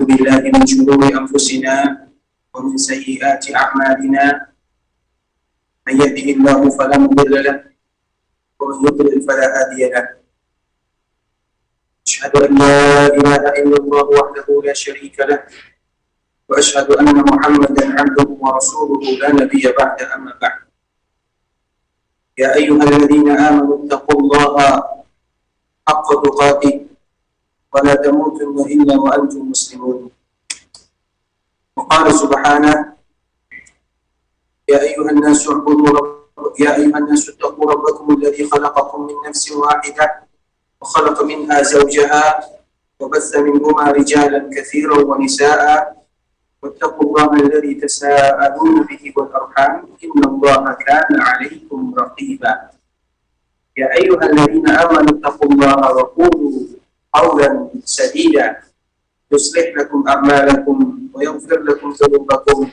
بالله من شرور أنفسنا ومن سيئات أعمالنا من يهده الله فلا مضل له ومن يضلل فلا هادي له أشهد أن لا إله إلا الله وحده لا شريك له وأشهد أن محمدا عبده ورسوله لا نبي بعد أما بعد يا أيها الذين آمنوا اتقوا الله حق تقاته ولا تموتن إلا وأنتم مسلمون وقال سبحانه يا أيها الناس اتقوا ربكم الذي خلقكم من نفس واحدة وخلق منها زوجها وبث منهما رجالا كثيرا ونساء واتقوا الله الذي تساءلون به والأرحام إن الله كان عليكم رقيبا يا أيها الذين آمنوا اتقوا الله وقولوا قولا سديدا يصلح لكم أعمالكم ويغفر لكم ذنوبكم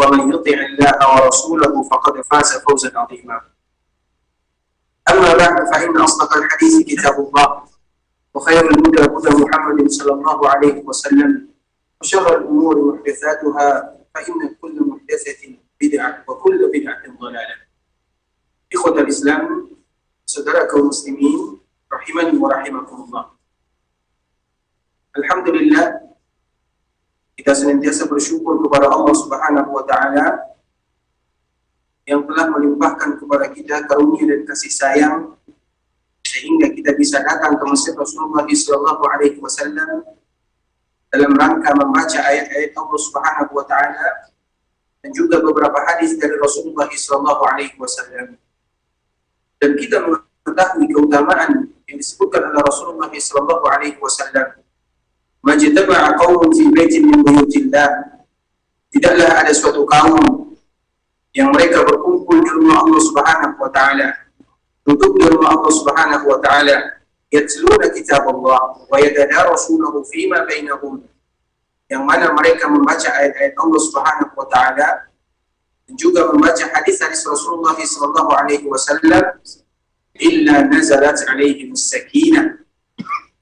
ومن يطع الله ورسوله فقد فاز فوزا عظيما أما بعد فإن أصدق الحديث كتاب الله وخير الهدى هدى محمد صلى الله عليه وسلم وشر الأمور محدثاتها فإن كل محدثة بدعة وكل بدعة ضلالة إخوة الإسلام saudara kaum muslimin rahimani wa rahimakumullah. Alhamdulillah kita senantiasa bersyukur kepada Allah Subhanahu wa taala yang telah melimpahkan kepada kita karunia dan kasih sayang sehingga kita bisa datang ke masjid Rasulullah sallallahu alaihi wasallam dalam rangka membaca ayat-ayat Allah Subhanahu wa taala dan juga beberapa hadis dari Rasulullah sallallahu alaihi wasallam. Dan kita mengetahui keutamaan yang disebutkan oleh Rasulullah sallallahu alaihi wasallam. Majtama'a qaumun fi baitin min buyutillah. Tidaklah ada suatu kaum yang mereka berkumpul di rumah Allah Subhanahu wa taala. Duduk di rumah Allah Subhanahu wa taala, yatluna kitab Allah wa yatadarasunahu fima bainahum. Yang mana mereka membaca ayat-ayat Allah Subhanahu wa taala dan juga membaca hadis-hadis Rasulullah sallallahu alaihi wasallam, illa nazalat alaihim as-sakinah,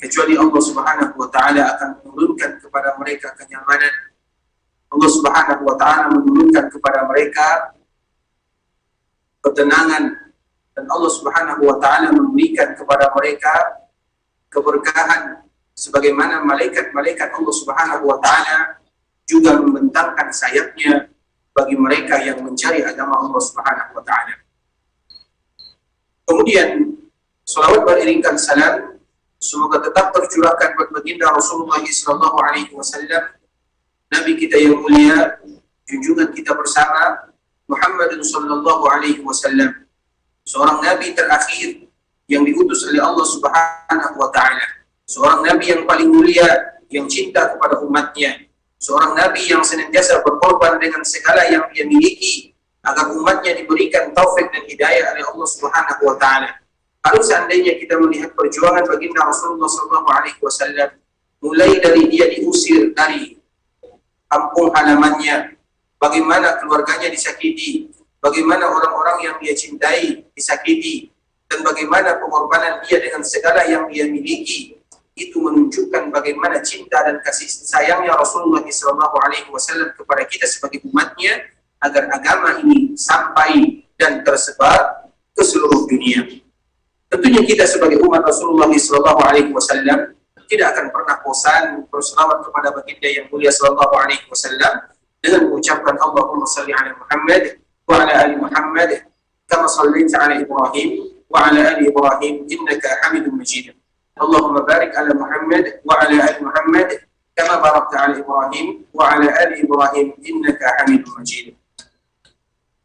kecuali Allah Subhanahu wa taala akan menurunkan kepada mereka kenyamanan. Allah Subhanahu wa taala menurunkan kepada mereka ketenangan dan Allah Subhanahu wa taala memberikan kepada mereka keberkahan sebagaimana malaikat-malaikat Allah Subhanahu wa taala juga membentangkan sayapnya bagi mereka yang mencari agama Allah Subhanahu wa taala. Kemudian salawat beriringkan salam semoga tetap tercurahkan buat baginda Rasulullah sallallahu alaihi wasallam, nabi kita yang mulia, junjungan kita bersama Muhammad sallallahu alaihi wasallam, seorang nabi terakhir yang diutus oleh Allah Subhanahu wa taala, seorang nabi yang paling mulia yang cinta kepada umatnya, seorang nabi yang senantiasa berkorban dengan segala yang dia miliki agar umatnya diberikan taufik dan hidayah oleh Allah Subhanahu wa taala. Kalau seandainya kita melihat perjuangan baginda Rasulullah sallallahu alaihi wasallam, mulai dari dia diusir dari kampung halamannya, bagaimana keluarganya disakiti, bagaimana orang-orang yang dia cintai disakiti, dan bagaimana pengorbanan dia dengan segala yang dia miliki, itu menunjukkan bagaimana cinta dan kasih sayangnya Rasulullah SAW kepada kita sebagai umatnya agar agama ini sampai dan tersebar ke seluruh dunia. Tentunya kita sebagai umat Rasulullah SAW tidak akan pernah bosan berselawat kepada baginda yang mulia sallallahu alaihi wasallam dengan mengucapkan Allahumma salli ala Muhammad wa ala ali Muhammad kama sallaita ala Ibrahim wa ala ali Ibrahim innaka Hamidum Majid. Allahumma barik ala Muhammad wa ala ali Muhammad kama barakta ala Ibrahim wa ala ali Ibrahim innaka Hamidum Majid.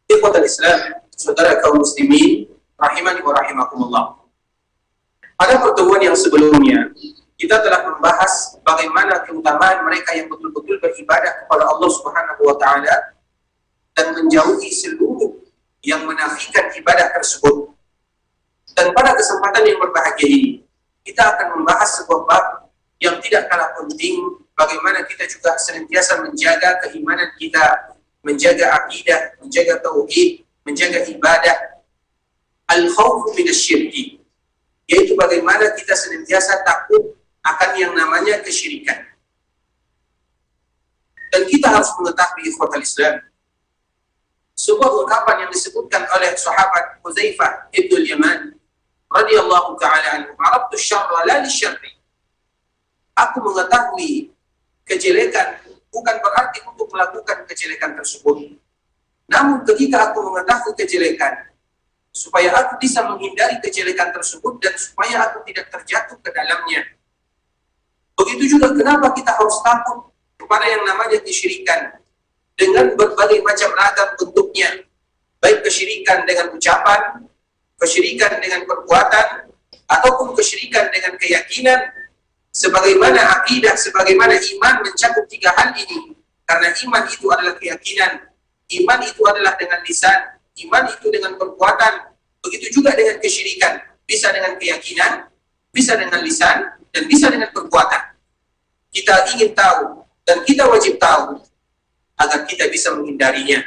Ikhwatal Islam, saudara kaum muslimin rahimani wa rahimakumullah. Pada pertemuan yang sebelumnya kita telah membahas bagaimana keutamaan mereka yang betul-betul beribadah kepada Allah Subhanahu wa taala dan menjauhi seluruh yang menafikan ibadah tersebut. Dan pada kesempatan yang berbahagia ini kita akan membahas sebuah bab yang tidak kalah penting, bagaimana kita juga senantiasa menjaga keimanan kita, menjaga akidah, menjaga tauhid, menjaga ibadah. Al-khawfu minasyirki, yaitu bagaimana kita senantiasa takut akan yang namanya kesyirikan. Dan kita harus mengetahui ikhwatal Islam, sebuah ungkapan yang disebutkan oleh sahabat Hudzaifah ibn Yaman radhiyallahu taala anhu, "Arabtu syarra la lisyarri." Aku mengetahui kejelekan bukan berarti untuk melakukan kejelekan tersebut. Namun ketika aku mengetahui kejelekan, supaya aku bisa menghindari kejelekan tersebut dan supaya aku tidak terjatuh ke dalamnya. Begitu juga kenapa kita harus takut kepada yang namanya kesyirikan dengan berbagai macam ragam bentuknya, baik kesyirikan dengan ucapan, kesyirikan dengan perbuatan, ataupun kesyirikan dengan keyakinan. Sebagaimana akidah, sebagaimana iman mencakup tiga hal ini. Karena iman itu adalah keyakinan, iman itu adalah dengan lisan, iman itu dengan perbuatan. Begitu juga dengan kesyirikan, bisa dengan keyakinan, bisa dengan lisan, dan bisa dengan perbuatan. Kita ingin tahu dan kita wajib tahu agar kita bisa menghindarinya.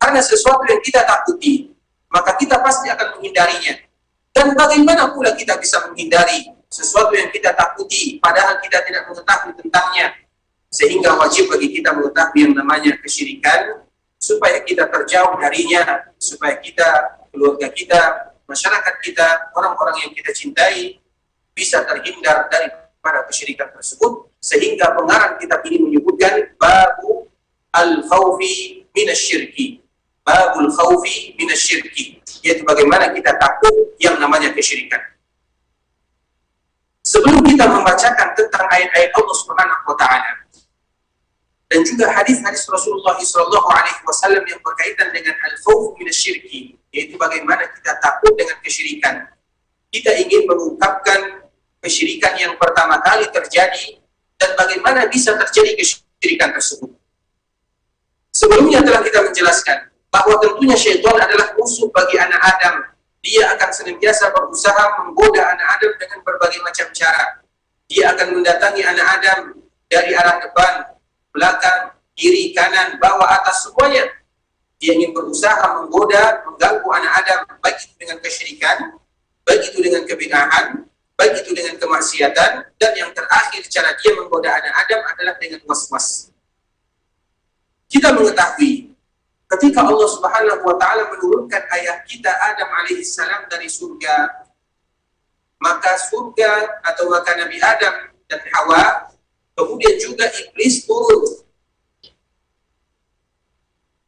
Karena sesuatu yang kita takuti, maka kita pasti akan menghindarinya. Dan bagaimana pula kita bisa menghindari sesuatu yang kita takuti padahal kita tidak mengetahui tentangnya? Sehingga wajib bagi kita mengetahui yang namanya kesyirikan supaya kita terjauh darinya, supaya kita, keluarga kita, masyarakat kita, orang-orang yang kita cintai bisa terhindar daripada kesyirikan tersebut. Sehingga pengarang kitab ini menyebutkan babu al-khawfi minasyirki, babul khawfi minasyirki, yaitu bagaimana kita takut yang namanya kesyirikan. Sebelum kita membacakan tentang ayat-ayat Allah Subhanahu wa taala dan juga hadis-hadis Rasulullah SAW yang berkaitan dengan al-khawf minasyirki, yaitu bagaimana kita takut dengan kesyirikan, kita ingin mengungkapkan kesyirikan yang pertama kali terjadi dan bagaimana bisa terjadi kesyirikan tersebut. Sebelumnya telah kita menjelaskan bahwa tentunya syaitan adalah musuh bagi anak Adam. Dia akan senantiasa berusaha menggoda anak Adam dengan berbagai macam cara. Dia akan mendatangi anak Adam dari arah depan, belakang, kiri, kanan, bawah, atas, semuanya. Dia ingin berusaha menggoda, mengganggu anak Adam, baik itu dengan kesyirikan, baik itu dengan kebid'ahan, baik itu dengan kemaksiatan, dan yang terakhir cara dia menggoda anak Adam adalah dengan was-was. Kita mengetahui ketika Allah Subhanahu wa taala menurunkan ayah kita Adam alaihissalam dari surga, maka surga atau maka Nabi Adam dan Hawa, kemudian juga iblis turun.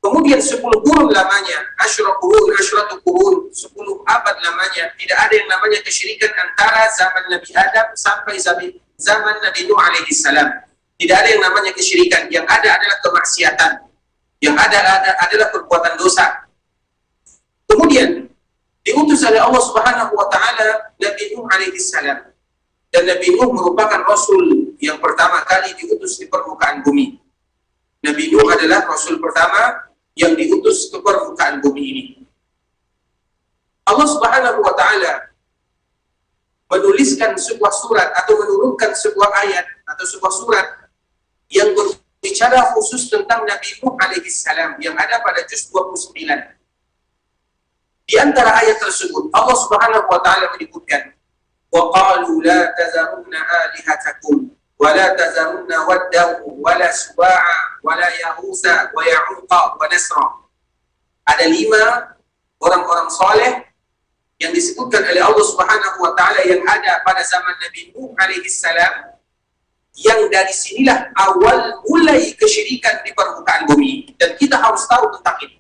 Kemudian 10 kurun lamanya, asyratu kurun, 10 abad lamanya, tidak ada yang namanya kesyirikan antara zaman Nabi Adam sampai zaman Nabi Nuh alaihi salam. Tidak ada yang namanya kesyirikan, yang ada adalah kemaksiatan, yang ada adalah perbuatan dosa. Kemudian diutus oleh Allah Subhanahu wa taala Nabi Nuh alaihi salam. Dan Nabi Nuh merupakan rasul yang pertama kali diutus di permukaan bumi. Nabi Nuh adalah rasul pertama yang diutus ke permukaan bumi ini. Allah Subhanahu wa taala menuliskan sebuah surat atau menurunkan sebuah ayat atau sebuah surat yang berbicara khusus tentang Nabi Nuh alaihi salam yang ada pada juz 29. Di antara ayat tersebut Allah Subhanahu wa taala menyebutkan, wa qalu la tazarunna alihatakum wa la tazarunna wadda wa la suwa'a wa la yahusa wa ya'uqa wa nasra. Ada 5 orang-orang saleh yang disebutkan oleh Allah Subhanahu wa taala yang ada pada zaman Nabi Nuh alaihi salam, yang dari sinilah awal mulai kesyirikan di permukaan bumi, dan kita harus tahu tentang ini.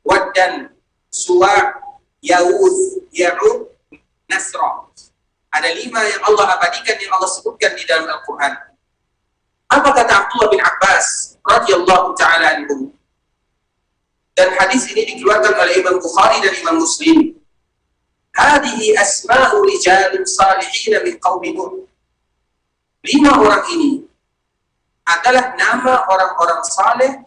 Waddan, Suwa', Ya'uth, Ya'uq, Nasra. Ada 5 yang Allah abadikan, yang Allah sebutkan di dalam Al-Quran. Apa kata Abdullah bin Abbas radhiyallahu ta'ala anhu? Dan hadis ini dikeluarkan oleh Imam Bukhari dan Imam Muslim. Hadihi asma'u rijalin salihin min qaumi Nuh. 5 orang ini adalah nama orang-orang saleh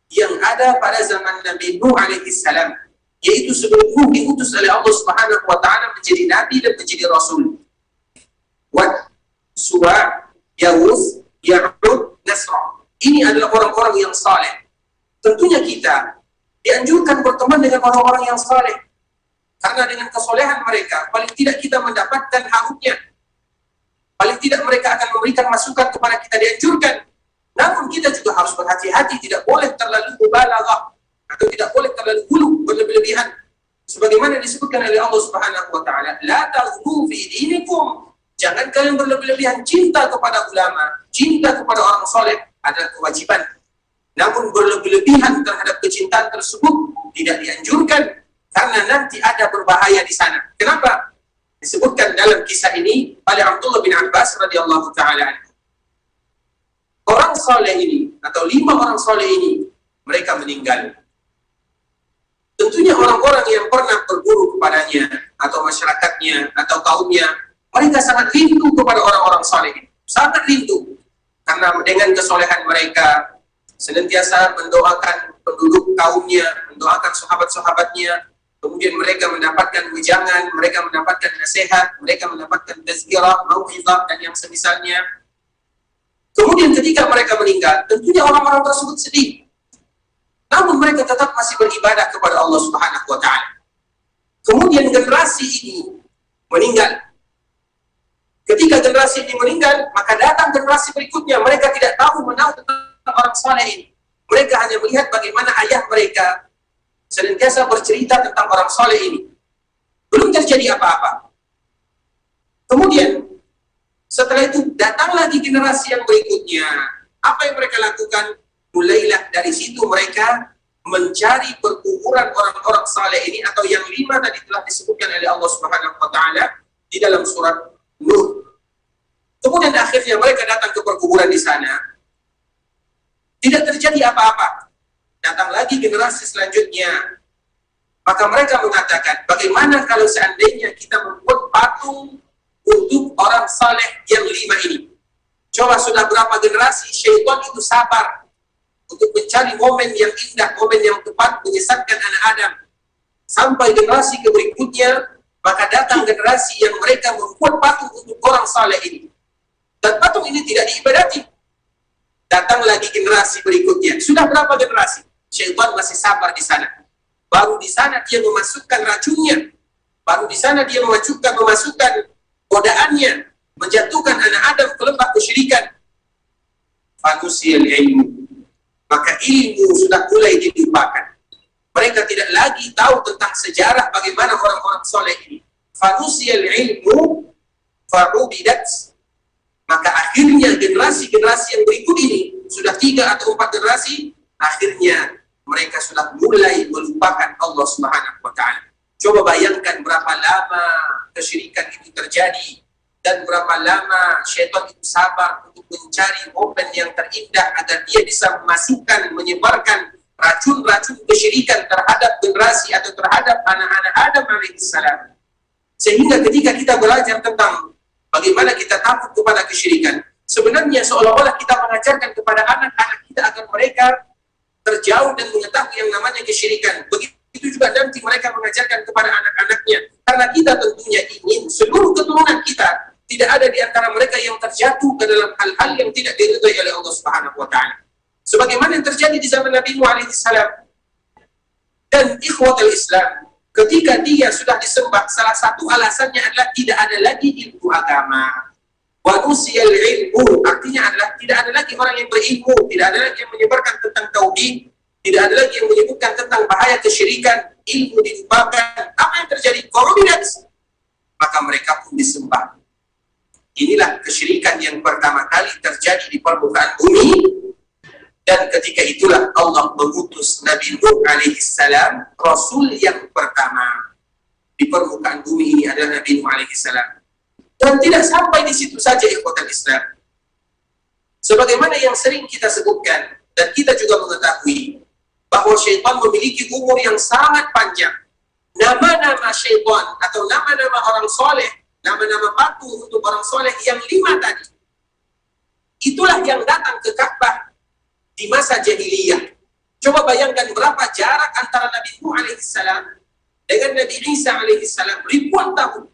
yang ada pada zaman Nabi Nuh alaihi salam, yaitu sebelum Nuh diutus oleh Allah Subhanahu wa taala menjadi nabi dan menjadi rasul. Wad, Suwa', Ya'uth, Ya'uq, Nasra. Ini adalah orang-orang yang saleh. Tentunya kita dianjurkan berteman dengan orang-orang yang saleh, karena dengan kesolehan mereka paling tidak kita mendapatkan harumnya. Paling tidak mereka akan memberikan masukan kepada kita, dianjurkan. berhati-hati, tidak boleh terlalu mubalaghah atau tidak boleh terlalu hulu, berlebihan. Sebagaimana disebutkan oleh Allah Subhanahu wa taala, la taghlu fi dinikum. Jangan kalian berlebihan. Cinta kepada ulama, cinta kepada orang soleh adalah kewajiban. Namun berlebihan terhadap kecintaan tersebut tidak dianjurkan, karena nanti ada berbahaya di sana. Kenapa? Disebutkan dalam kisah ini oleh Abdullah bin Abbas radhiyallahu taala anhu. Orang soleh ini atau 5 orang soleh ini mereka meninggal. Tentunya orang-orang yang pernah berguru kepadanya atau masyarakatnya atau kaumnya, mereka sangat rindu kepada orang-orang soleh ini. Sangat rindu. Karena dengan kesolehan mereka senantiasa mendoakan penduduk kaumnya, mendoakan sahabat-sahabatnya, kemudian mereka mendapatkan wejangan, mereka mendapatkan nasihat, mereka mendapatkan tazkirah, mau'izah, dan yang semisalnya. Kemudian ketika mereka meninggal, tentunya orang-orang tersebut sedih. Namun mereka tetap masih beribadah kepada Allah Subhanahu wa taala. Kemudian generasi ini meninggal. Ketika generasi ini meninggal, maka datang generasi berikutnya. Mereka tidak tahu menahu tentang orang saleh ini. Mereka hanya melihat bagaimana ayah mereka senantiasa bercerita tentang orang saleh ini. Belum terjadi apa-apa. Kemudian setelah itu datang lagi generasi yang berikutnya. Apa yang mereka lakukan? Mulailah dari situ mereka mencari perkuburan orang-orang saleh ini, atau yang 5 tadi telah disebutkan oleh Allah Subhanahu wa taala di dalam surat Nuh. Kemudian akhirnya mereka datang ke perkuburan di sana. Tidak terjadi apa-apa. Datang lagi generasi selanjutnya. Maka mereka mengatakan, bagaimana kalau seandainya kita membuat patung untuk orang saleh yang 5 ini? Coba sudah berapa generasi syaitan itu sabar untuk mencari momen yang indah, momen yang tepat menyesatkan anak Adam. Sampai generasi berikutnya, maka datang generasi yang mereka membuat patung untuk orang saleh ini. Dan patung ini tidak diibadati. Datang lagi generasi berikutnya. Sudah berapa generasi? Syaitan masih sabar di sana. Baru di sana dia memasukkan racunnya. Baru di sana dia memasukkan godaannya, menjatuhkan anak Adam ke lembah kesyirikan. Fanusiyal ilmu. Maka ilmu sudah mulai dilupakan. Mereka tidak lagi tahu tentang sejarah bagaimana orang-orang soleh ini. Fanusiyal ilmu fa'ubidat. Maka akhirnya generasi-generasi yang berikut ini, sudah 3 atau 4 generasi, akhirnya mereka sudah mulai melupakan Allah Subhanahu wa taala. Coba bayangkan berapa lama kesyirikan itu terjadi, dan berapa lama syaitan itu sabar untuk mencari momen yang terindah agar dia bisa memasukkan, menyebarkan racun-racun kesyirikan terhadap generasi atau terhadap anak-anak Adam alaihissalam. Sehingga ketika kita belajar tentang bagaimana kita takut kepada kesyirikan, sebenarnya seolah-olah kita mengajarkan kepada anak-anak kita agar mereka terjauh dan mengetahui yang namanya kesyirikan. Begitu juga nanti mereka mengajarkan kepada anak-anaknya. Karena kita tentunya ingin seluruh keturunan kita tidak ada di antara mereka yang terjatuh ke dalam hal-hal yang tidak diridhai oleh Allah Subhanahu wa taala. Sebagaimana yang terjadi di zaman Nabi Nuh alaihi salam. Dan ikhwatul Islam, ketika dia sudah disembah, salah satu alasannya adalah tidak ada lagi ilmu agama. Wa nusiyal ilmu, artinya adalah tidak ada lagi orang yang berilmu, tidak ada lagi yang menyebarkan tentang tauhid, tidak ada lagi yang menyebutkan tentang bahaya kesyirikan, ilmu dilupakan. Apa yang terjadi? Korubidat. Maka mereka pun disembah. Inilah kesyirikan yang pertama kali terjadi di permukaan bumi, dan ketika itulah Allah mengutus Nabi Nuh alaihissalam, Rasul yang pertama di permukaan bumi ini adalah Nabi Nuh alaihissalam. Dan tidak sampai di situ saja ikhwatul Islam. Sebagaimana yang sering kita sebutkan, dan kita juga mengetahui bahwa syaitan memiliki umur yang sangat panjang. Nama-nama syaitan atau nama-nama orang soleh, nama-nama patung untuk orang soleh yang 5 tadi, itulah yang datang ke Ka'bah di masa jahiliyah. Coba bayangkan berapa jarak antara Nabi Nuh alaihissalam dengan Nabi Isa alaihissalam, ribuan tahun.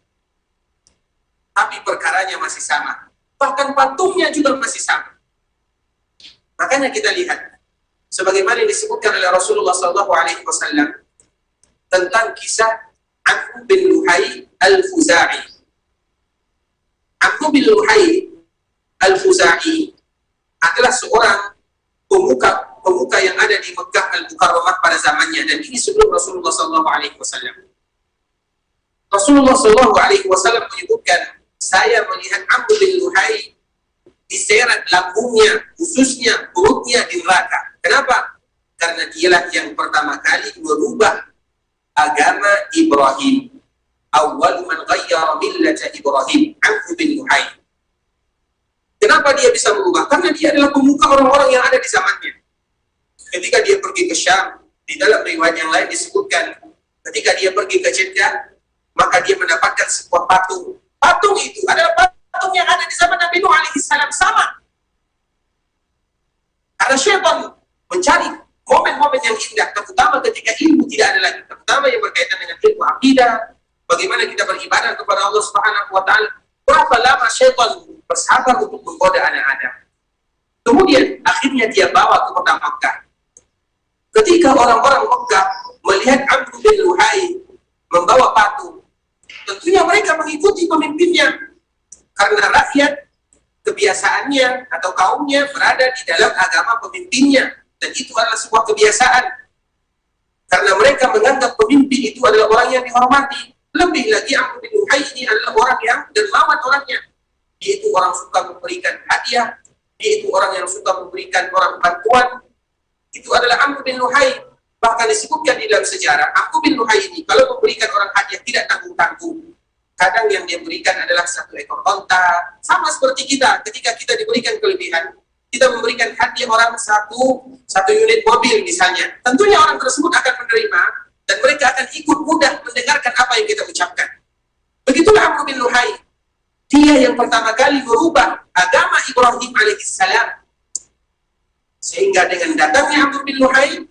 Tapi perkaranya masih sama. Bahkan patungnya juga masih sama. Makanya kita lihat, sebagaimana yang disebutkan oleh Rasulullah SAW tentang kisah Amr bin Luhai al-Khuzai. Amr bin Luhai al-Khuzai adalah seorang pemuka yang ada di Mekah Al-Mukarramah pada zamannya, dan ini sebelum Rasulullah SAW. Rasulullah SAW menyebutkan, saya melihat Amr bin Luhai diseret lambungnya, khususnya perutnya di neraka. Kenapa? Karena dialah yang pertama kali merubah agama Ibrahim. Awwal man ghayyara millata Ibrahim, Amr bin Luhai. Kenapa dia bisa merubah? Karena dia adalah pemuka orang-orang yang ada di zamannya. Ketika dia pergi ke Syam, di dalam riwayat yang lain disebutkan, ketika dia pergi ke Jeddah, maka dia mendapatkan sebuah patung. Patung itu adalah patung yang ada di zaman Nabi Nuh alaihissalam, sama. Karena syaitan mencari momen-momen yang indah, terutama ketika ilmu tidak ada lagi, terutama yang berkaitan dengan ilmu akidah, bagaimana kita beribadah kepada Allah Subhanahu wa Ta'ala. Berapa lama syaitan bersabar untuk menggoda anak Adam. Kemudian akhirnya dia bawa ke kota Makkah. Ketika orang-orang Makkah melihat Amr bin Luhai membawa patung, tentunya mereka mengikuti pemimpinnya, karena rakyat kebiasaannya atau kaumnya berada di dalam agama pemimpinnya, dan itu adalah sebuah kebiasaan. Karena mereka menganggap pemimpin itu adalah orang yang dihormati. Lebih lagi Amr bin Luhai ini adalah orang yang dermawan orangnya. Dia itu orang suka memberikan hadiah, dia itu orang yang suka memberikan orang bantuan. Itu adalah Amr bin Luhai. Bahkan disebutkan di dalam sejarah, Amr bin Luhai ini kalau memberikan orang hadiah tidak tanggung-tanggung. Kadang yang dia berikan adalah 1 ekor onta. Sama seperti kita, ketika kita diberikan kelebihan, kita memberikan hadiah orang satu unit mobil misalnya. Tentunya orang tersebut akan menerima, dan mereka akan ikut mudah mendengarkan apa yang kita ucapkan. Begitulah Amr bin Luhai. Dia yang pertama kali merubah agama Ibrahim alaihissalam. Sehingga dengan datangnya Amr bin Luhai,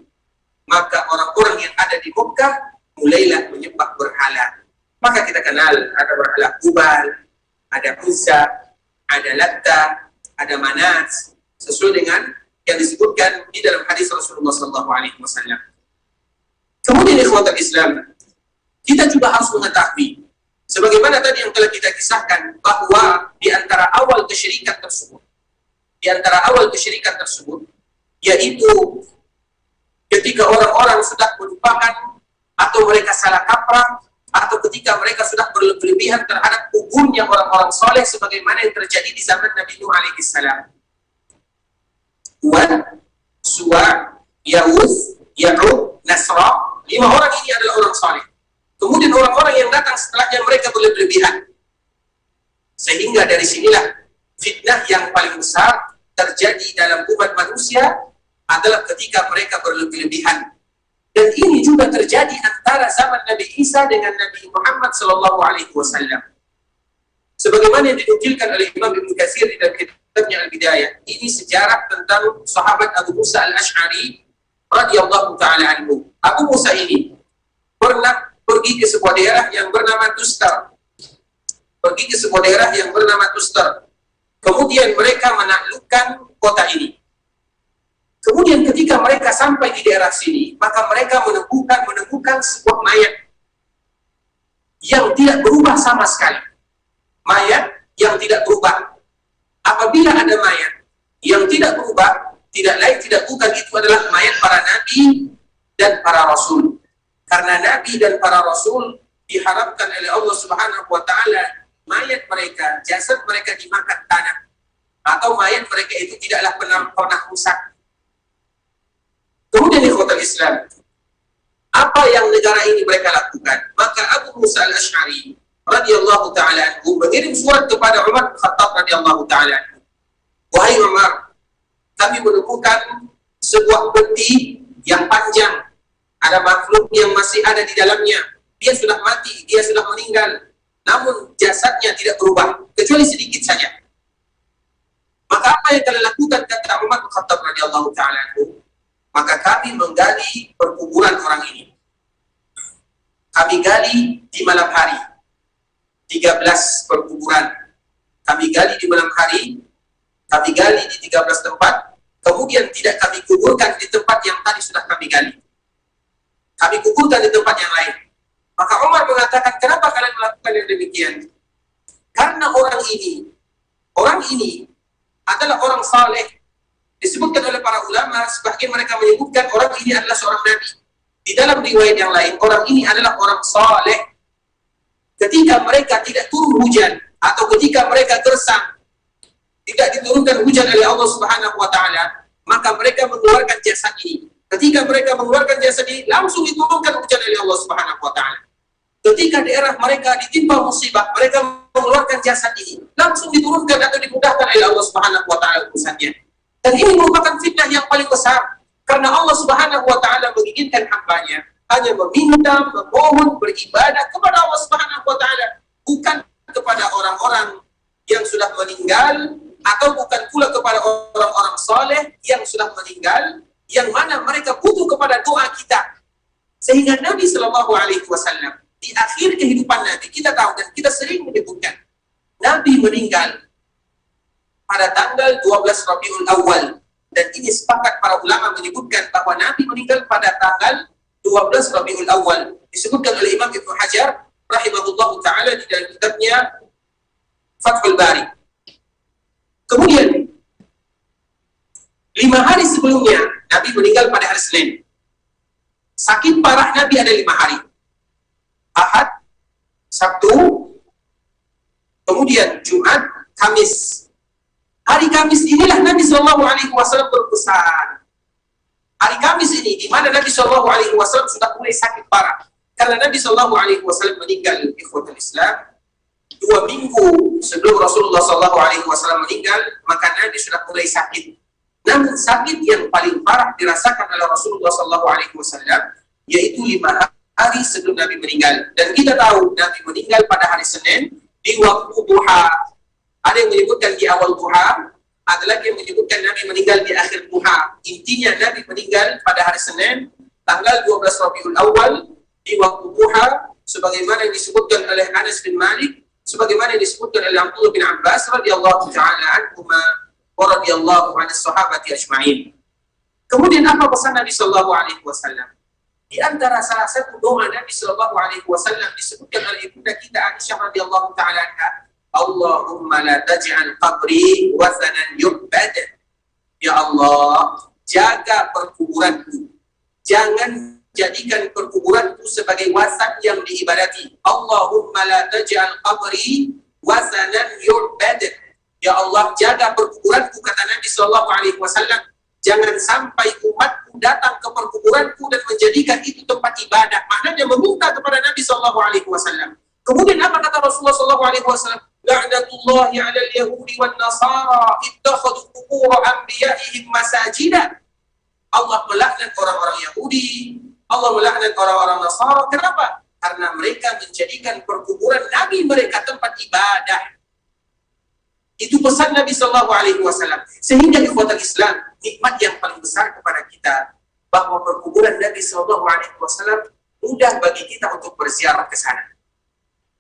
maka orang-orang yang ada di Mekah mulailah menyembah berhala. Maka kita kenal ada berhala Hubal, ada Uzza, ada Latta, ada Manat, sesuai dengan yang disebutkan di dalam hadis Rasulullah SAW. Kemudian ikhwatul Islam, kita juga harus mengetahui, sebagaimana tadi yang telah kita kisahkan, bahwa di antara awal kesyirikan tersebut, yaitu ketika orang-orang sudah melupakan, atau mereka salah kaprah, atau ketika mereka sudah berlebihan terhadap kuburnya orang-orang soleh, sebagaimana yang terjadi di zaman Nabi Nuh alaihissalam. Wad, Suwa, Ya'uth, Ya'uq, Nasra, 5 orang ini adalah orang soleh. Kemudian orang-orang yang datang setelahnya mereka berlebihan. Sehingga dari sinilah fitnah yang paling besar terjadi dalam umat manusia adalah ketika mereka berlebihan. Dan ini juga terjadi antara zaman Nabi Isa dengan Nabi Muhammad SAW. Sebagaimana yang dinukilkan oleh Imam Ibnu Katsir di dalam kitabnya Al-Bidayah, ini sejarah tentang sahabat Abu Musa Al-Ash'ari radhiyallahu ta'ala anhu. Abu Musa ini pernah pergi ke sebuah daerah yang bernama Tustar. Kemudian mereka menaklukkan kota ini. Kemudian ketika mereka sampai di daerah sini, maka mereka menemukan sebuah mayat yang tidak berubah sama sekali. Mayat yang tidak berubah. Apabila ada mayat yang tidak berubah, tidak lain tidak bukan itu adalah mayat para nabi dan para rasul. Karena nabi dan para rasul diharapkan oleh Allah Subhanahu wa Ta'ala, mayat mereka, jasad mereka dimakan tanah, atau mayat mereka itu tidaklah pernah rusak. Kemudian ikhwatul Islam, apa yang negara ini mereka lakukan? Maka Abu Musa Al-Ash'ari radhiyallahu ta'ala anhu mengirim surat kepada Umar bin Khattab radhiyallahu ta'ala anhu. Wahai Umar, kami menemukan sebuah peti yang panjang, ada makhluk yang masih ada di dalamnya. Dia sudah mati, dia sudah meninggal, namun jasadnya tidak berubah, kecuali sedikit saja. Maka apa yang kalian lakukan, kata Umar bin Khattab radhiyallahu ta'ala anhu? Maka kami menggali perkuburan orang ini. Kami gali di malam hari, 13 perkuburan. Kami gali di malam hari, kami gali di 13 tempat, kemudian tidak kami kuburkan di tempat yang tadi sudah kami gali. Kami kuburkan di tempat yang lain. Maka Umar mengatakan, kenapa kalian melakukan yang demikian? Karena orang ini adalah orang saleh. Disebutkan oleh para ulama, sebagian mereka menyebutkan orang ini adalah seorang nabi. Di dalam riwayat yang lain, orang ini adalah orang saleh. Ketika mereka tidak turun hujan atau ketika mereka gersang, tidak diturunkan hujan oleh Allah Subhanahu wa taala, maka mereka mengeluarkan jasad ini. Ketika mereka mengeluarkan jasad ini, langsung diturunkan hujan oleh Allah Subhanahu wa taala. Ketika daerah mereka ditimpa musibah, mereka mengeluarkan jasad ini, langsung diturunkan atau dimudahkan oleh Allah Subhanahu wa taala urusannya. Dan ini merupakan fitnah yang paling besar, karena Allah Subhanahu wa taala menginginkan hamba-Nya hanya meminta, memohon, beribadah kepada Allah Subhanahu wa taala, bukan kepada orang-orang yang sudah meninggal, atau bukan pula kepada orang-orang saleh yang sudah meninggal, yang mana mereka butuh kepada doa kita. Sehingga Nabi Shallallahu Alaihi Wasallam di akhir kehidupan Nabi, kita tahu dan kita sering menyebutkan, Nabi meninggal pada tanggal 12 Rabiul Awal, dan ini sepakat para ulama menyebutkan bahwa Nabi meninggal pada tanggal 12 Rabiul Awal. Disebutkan oleh Imam Ibnu Hajar rahimahullahu taala di dalam kitabnya Fathul Bari. Kemudian 5 hari sebelumnya Nabi meninggal pada hari Senin. Sakit parah Nabi ada 5 hari. Ahad, Sabtu, kemudian Jumat, Kamis. Hari Kamis inilah Nabi Shallallahu Alaihi Wasallam berpesan. Hari Kamis ini, di mana Nabi Shallallahu Alaihi Wasallam sudah mulai sakit parah, karena Nabi Shallallahu Alaihi Wasallam meninggal ikhwatul Islam 2 minggu sebelum Rasulullah Shallallahu Alaihi Wasallam meninggal, maka Nabi sudah mulai sakit. Namun sakit yang paling parah dirasakan oleh Rasulullah Shallallahu Alaihi Wasallam yaitu 5 hari sebelum Nabi meninggal. Dan kita tahu Nabi meninggal pada hari Senin di waktu duha. Ada yang menyebutkan di awal duha, ada lagi yang menyebutkan Nabi meninggal di akhir duha. Intinya Nabi meninggal pada hari Senin, tanggal 12 Rabiul Awal, di waktu duha, sebagaimana yang disebutkan oleh Anas bin Malik, sebagaimana yang disebutkan oleh Abdullah bin Abbas radhiyallahu ta'ala anhuma wa radhiyallahu anhus sahabati ajma'in. Kemudian apa pesan Nabi sallallahu alaihi wasallam? Di antara salah satu doa Nabi sallallahu alaihi wasallam disebutkan oleh ibunda kita Aisyah radhiyallahu ta'ala anha, Allahumma la taj'al qabri wathanan yu'bad. Ya Allah, jaga perkuburanku. Jangan jadikan perkuburanku sebagai wasan yang diibadati. Allahumma la taj'al qabri wathanan yu'bad. Ya Allah, jaga perkuburanku, kata Nabi sallallahu alaihi wasallam. Jangan sampai umatku datang ke perkuburanku dan menjadikan itu tempat ibadah. Maknanya meminta kepada Nabi sallallahu alaihi wasallam. Kemudian apa kata Rasulullah sallallahu alaihi wasallam? La'natullahi 'alal yahudi wan nasara ittakhadhu qubur anbiya'ihim masajida. Allah melaknat orang-orang Yahudi, Allah melaknat orang-orang Nasara. Kenapa? Karena mereka menjadikan perkuburan nabi mereka tempat ibadah. Itu pesan Nabi sallallahu alaihi wasallam. Sehingga ikhwatul Islam, nikmat yang paling besar kepada kita bahwa perkuburan Nabi sallallahu alaihi wasallam mudah bagi kita untuk berziarah ke sana.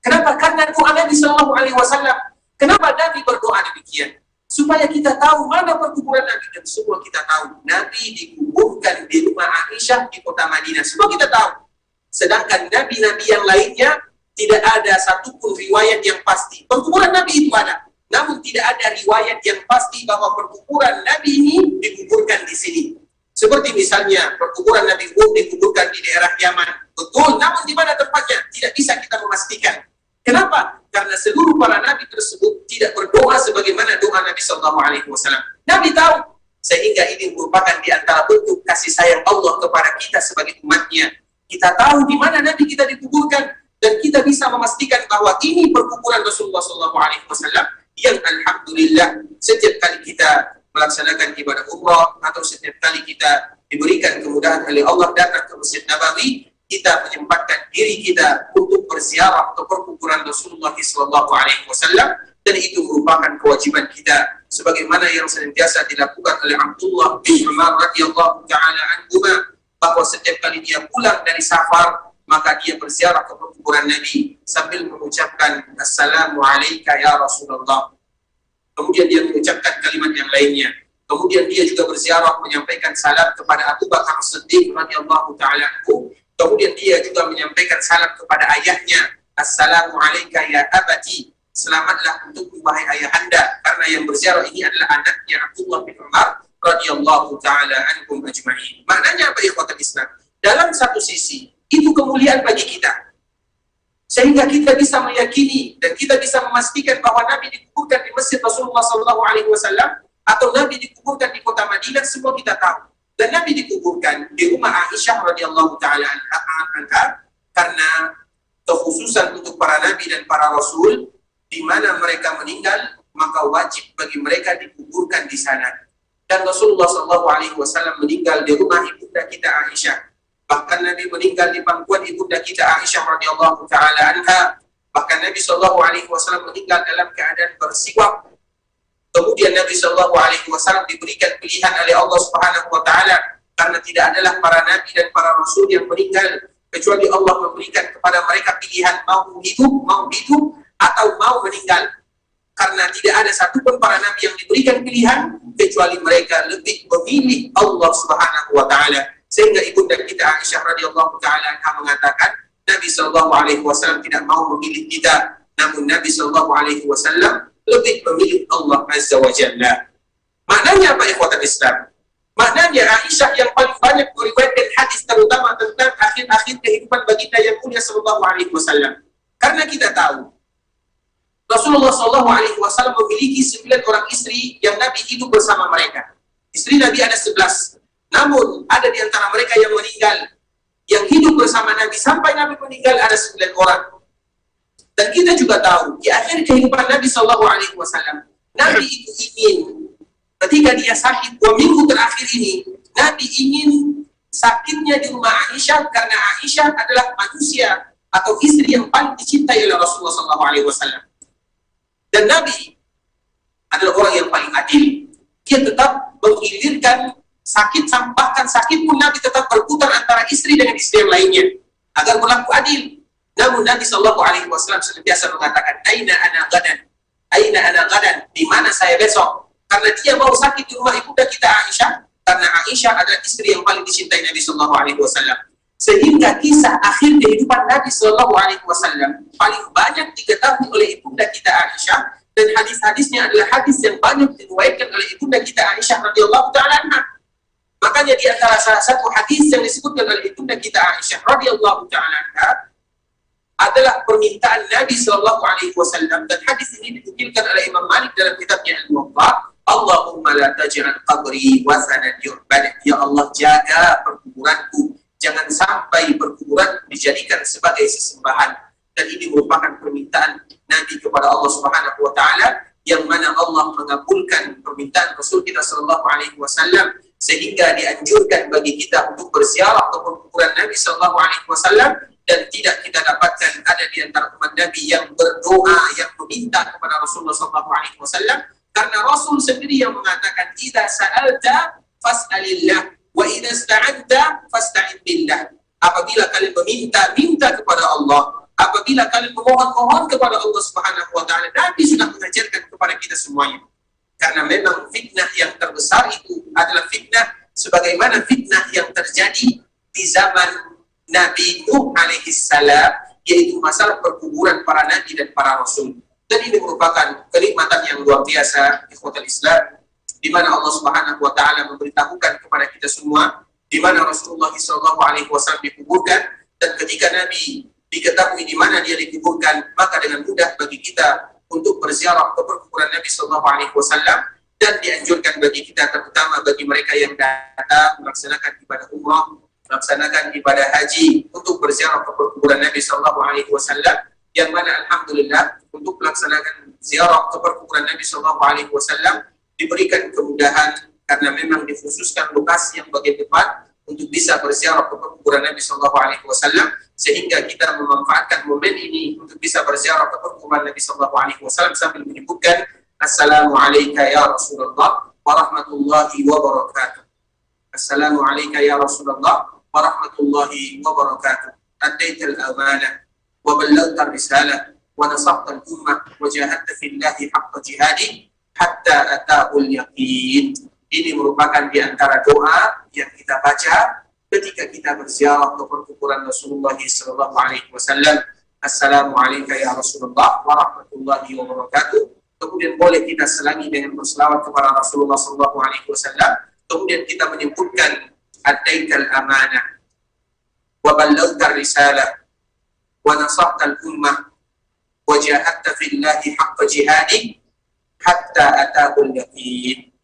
Kenapa? Karena doa Nabi Sallallahu Alaihi Wasallam. Kenapa Nabi berdoa demikian? Supaya kita tahu mana perkuburan Nabi, dan semua kita tahu Nabi dikuburkan di rumah Aisyah di kota Madinah. Semua kita tahu. Sedangkan Nabi-Nabi yang lainnya tidak ada satupun riwayat yang pasti. Perkuburan Nabi itu ada, namun tidak ada riwayat yang pasti bahwa perkuburan Nabi ini dikuburkan di sini. Seperti misalnya perkuburan Nabi Hud dikuburkan di daerah Yaman. Betul, namun di mana tempatnya tidak bisa kita memastikan. Kenapa? Karena seluruh para nabi tersebut tidak berdoa sebagaimana doa Nabi Sallallahu Alaihi Wasallam. Nabi tahu, sehingga ini merupakan di antara bentuk kasih sayang Allah kepada kita sebagai umatnya. Kita tahu di mana Nabi kita dikuburkan, dan kita bisa memastikan bahwa ini perkuburan Rasulullah Sallallahu Alaihi Wasallam yang alhamdulillah setiap kali kita melaksanakan ibadah umrah atau setiap kali kita diberikan kemudahan oleh Allah datang ke Masjid Nabawi, kita menyempatkan diri kita untuk berziarah ke perkuburan Rasulullah sallallahu alaihi wasallam, dan itu merupakan kewajiban kita sebagaimana yang senantiasa dilakukan oleh Abdullah bin Umar radhiyallahu taala anhuma, bahwa setiap kali dia pulang dari safar maka dia berziarah ke perkuburan Nabi sambil mengucapkan assalamu alayka ya Rasulullah. Kemudian dia mengucapkan kalimat yang lainnya. Kemudian dia juga berziarah menyampaikan salam kepada Abu Bakar Siddiq radhiyallahu taala anhu. Kemudian dia juga menyampaikan salam kepada ayahnya, assalamu alayka ya abati, selamatlah untukmu wahai ayahanda, karena yang berziarah ini adalah anaknya Abdullah bin Umar radhiyallahu taala anhum ajma'in. Maknanya apa ikhwatul Islam? Dalam satu sisi itu kemuliaan bagi kita, sehingga kita bisa meyakini dan kita bisa memastikan bahwa Nabi dikuburkan di Masjid Rasulullah SAW atau Nabi dikuburkan di kota Madinah, semua kita tahu. Dan Nabi dikuburkan di rumah Aisyah radhiyallahu taala anha karena kekhususan untuk para nabi dan para rasul, di mana mereka meninggal maka wajib bagi mereka dikuburkan di sana. Dan Rasulullah SAW meninggal di rumah ibunda kita Aisyah. Bahkan Nabi meninggal di pangkuan ibunda kita Aisyah radhiyallahu taala anha. Bahkan Nabi SAW meninggal dalam keadaan bersiwak. Kemudian Nabi SAW diberikan pilihan oleh Allah Subhanahu wa taala, karena tidak adalah para nabi dan para rasul yang meninggal kecuali Allah memberikan kepada mereka pilihan mau hidup atau mau meninggal. Karena tidak ada satupun para nabi yang diberikan pilihan kecuali mereka lebih memilih Allah Subhanahu wa taala. Sehingga ibunda kita Aisyah radhiyallahu taala anha mengatakan, Nabi SAW tidak mau memilih kita, namun Nabi SAW lebih memilih Allah Azza wa Jalla. Maknanya apa ikhwatul Islam? Maknanya Aisyah yang paling banyak meriwayatkan hadis terutama tentang akhir-akhir kehidupan baginda yang mulia sallallahu alaihi wasallam. Karena kita tahu Rasulullah sallallahu alaihi wasallam memiliki 9 orang istri yang Nabi hidup bersama mereka. Istri Nabi ada 11. Namun ada di antara mereka yang meninggal, yang hidup bersama Nabi sampai Nabi meninggal ada 9 orang. Dan kita juga tahu di akhir kehidupan Nabi Shallallahu Alaihi Wasallam, Nabi itu ingin ketika dia sakit 2 minggu terakhir ini, Nabi ingin sakitnya di rumah Aisyah karena Aisyah adalah manusia atau istri yang paling dicintai oleh Rasulullah Shallallahu Alaihi Wasallam. Dan Nabi adalah orang yang paling adil. Dia tetap menghilirkan sakit, bahkan sakit pun Nabi tetap berputar antara istri dengan istri yang lainnya agar berlaku adil. Namun Nabi Shallallahu Alaihi Wasallam senantiasa mengatakan, Aina ana gadan, di mana saya besok? Karena dia mau sakit di rumah ibunda kita Aisyah, karena Aisyah adalah istri yang paling dicintai Nabi Shallallahu Alaihi Wasallam. Sehingga kisah akhir kehidupan Nabi Shallallahu Alaihi Wasallam paling banyak diketahui oleh ibunda kita Aisyah, dan hadis-hadisnya adalah hadis yang banyak diriwayatkan oleh ibunda kita Aisyah radhiyallahu taala anha. Makanya di antara salah satu hadis yang disebutkan oleh ibunda kita Aisyah radhiyallahu taala anha adalah permintaan Nabi Shallallahu Alaihi Wasallam, dan hadis ini dinukilkan oleh Imam Malik dalam kitabnya Al-Muwatta. Allahumma la taj'al qabri wasanan yu'bad. Ya Allah, jaga perkuburanku, jangan sampai perkuburan dijadikan sebagai sesembahan. Dan ini merupakan permintaan Nabi kepada Allah Subhanahu wa taala, yang mana Allah mengabulkan permintaan Rasul kita Shallallahu Alaihi Wasallam, sehingga dianjurkan bagi kita untuk berziarah ke perkuburan Nabi Shallallahu Alaihi Wasallam. Dan tidak kita dapatkan ada di antara umat Nabi yang berdoa, yang meminta kepada Rasulullah SAW, karena Rasul sendiri yang mengatakan, "Idza sa'alta fas'alillah, wa idza ista'anta fasta'in billah." Apabila kalian meminta, minta kepada Allah. Apabila kalian memohon kepada Allah Subhanahu wa taala. Nabi sudah mengajarkan kepada kita semuanya. Karena memang fitnah yang terbesar itu adalah fitnah sebagaimana fitnah yang terjadi di zaman Nabi Nuh alaihissalam, yaitu masalah perkuburan para nabi dan para rasul. Dan ini merupakan kenikmatan yang luar biasa ikhwatul Islam, di mana Allah Subhanahu wa taala memberitahukan kepada kita semua di mana Rasulullah SAW dikuburkan, dan ketika Nabi diketahui di mana dia dikuburkan, maka dengan mudah bagi kita untuk berziarah ke perkuburan Nabi SAW, dan dianjurkan bagi kita, terutama bagi mereka yang datang melaksanakan ibadah umrah, melaksanakan ibadah haji, untuk berziarah ke perkuburan Nabi Shallallahu Alaihi Wasallam, yang mana alhamdulillah untuk melaksanakan ziarah ke perkuburan Nabi Shallallahu Alaihi Wasallam diberikan kemudahan, karena memang dikhususkan lokasi yang bagian depan untuk bisa berziarah ke perkuburan Nabi Shallallahu Alaihi Wasallam, sehingga kita memanfaatkan momen ini untuk bisa berziarah ke perkuburan Nabi Shallallahu Alaihi Wasallam sambil menyebutkan Assalamualaikum ya Rasulullah warahmatullahi wabarakatuh. Assalamualaikum ya Rasulullah warahmatullahi wabarakatuh. Addaital amanah wa ballaghtal risalah wa nasahtal ummah wa jahadta fillahi haqqa jihadi hatta ata'ul yaqin. Ini merupakan di antara doa yang kita baca ketika kita berziarah ke perkuburan Rasulullah sallallahu alaihi wasallam. Assalamualaikum ya Rasulullah warahmatullahi wabarakatuh. Kemudian boleh kita selangi dengan berselawat kepada Rasulullah sallallahu alaihi wasallam. Kemudian kita menyebutkan adaital amanah wa ballaghtar risalah wa nasahtal ummah wa jahadta fillahi haqqa jihadi hatta atahul yaqin.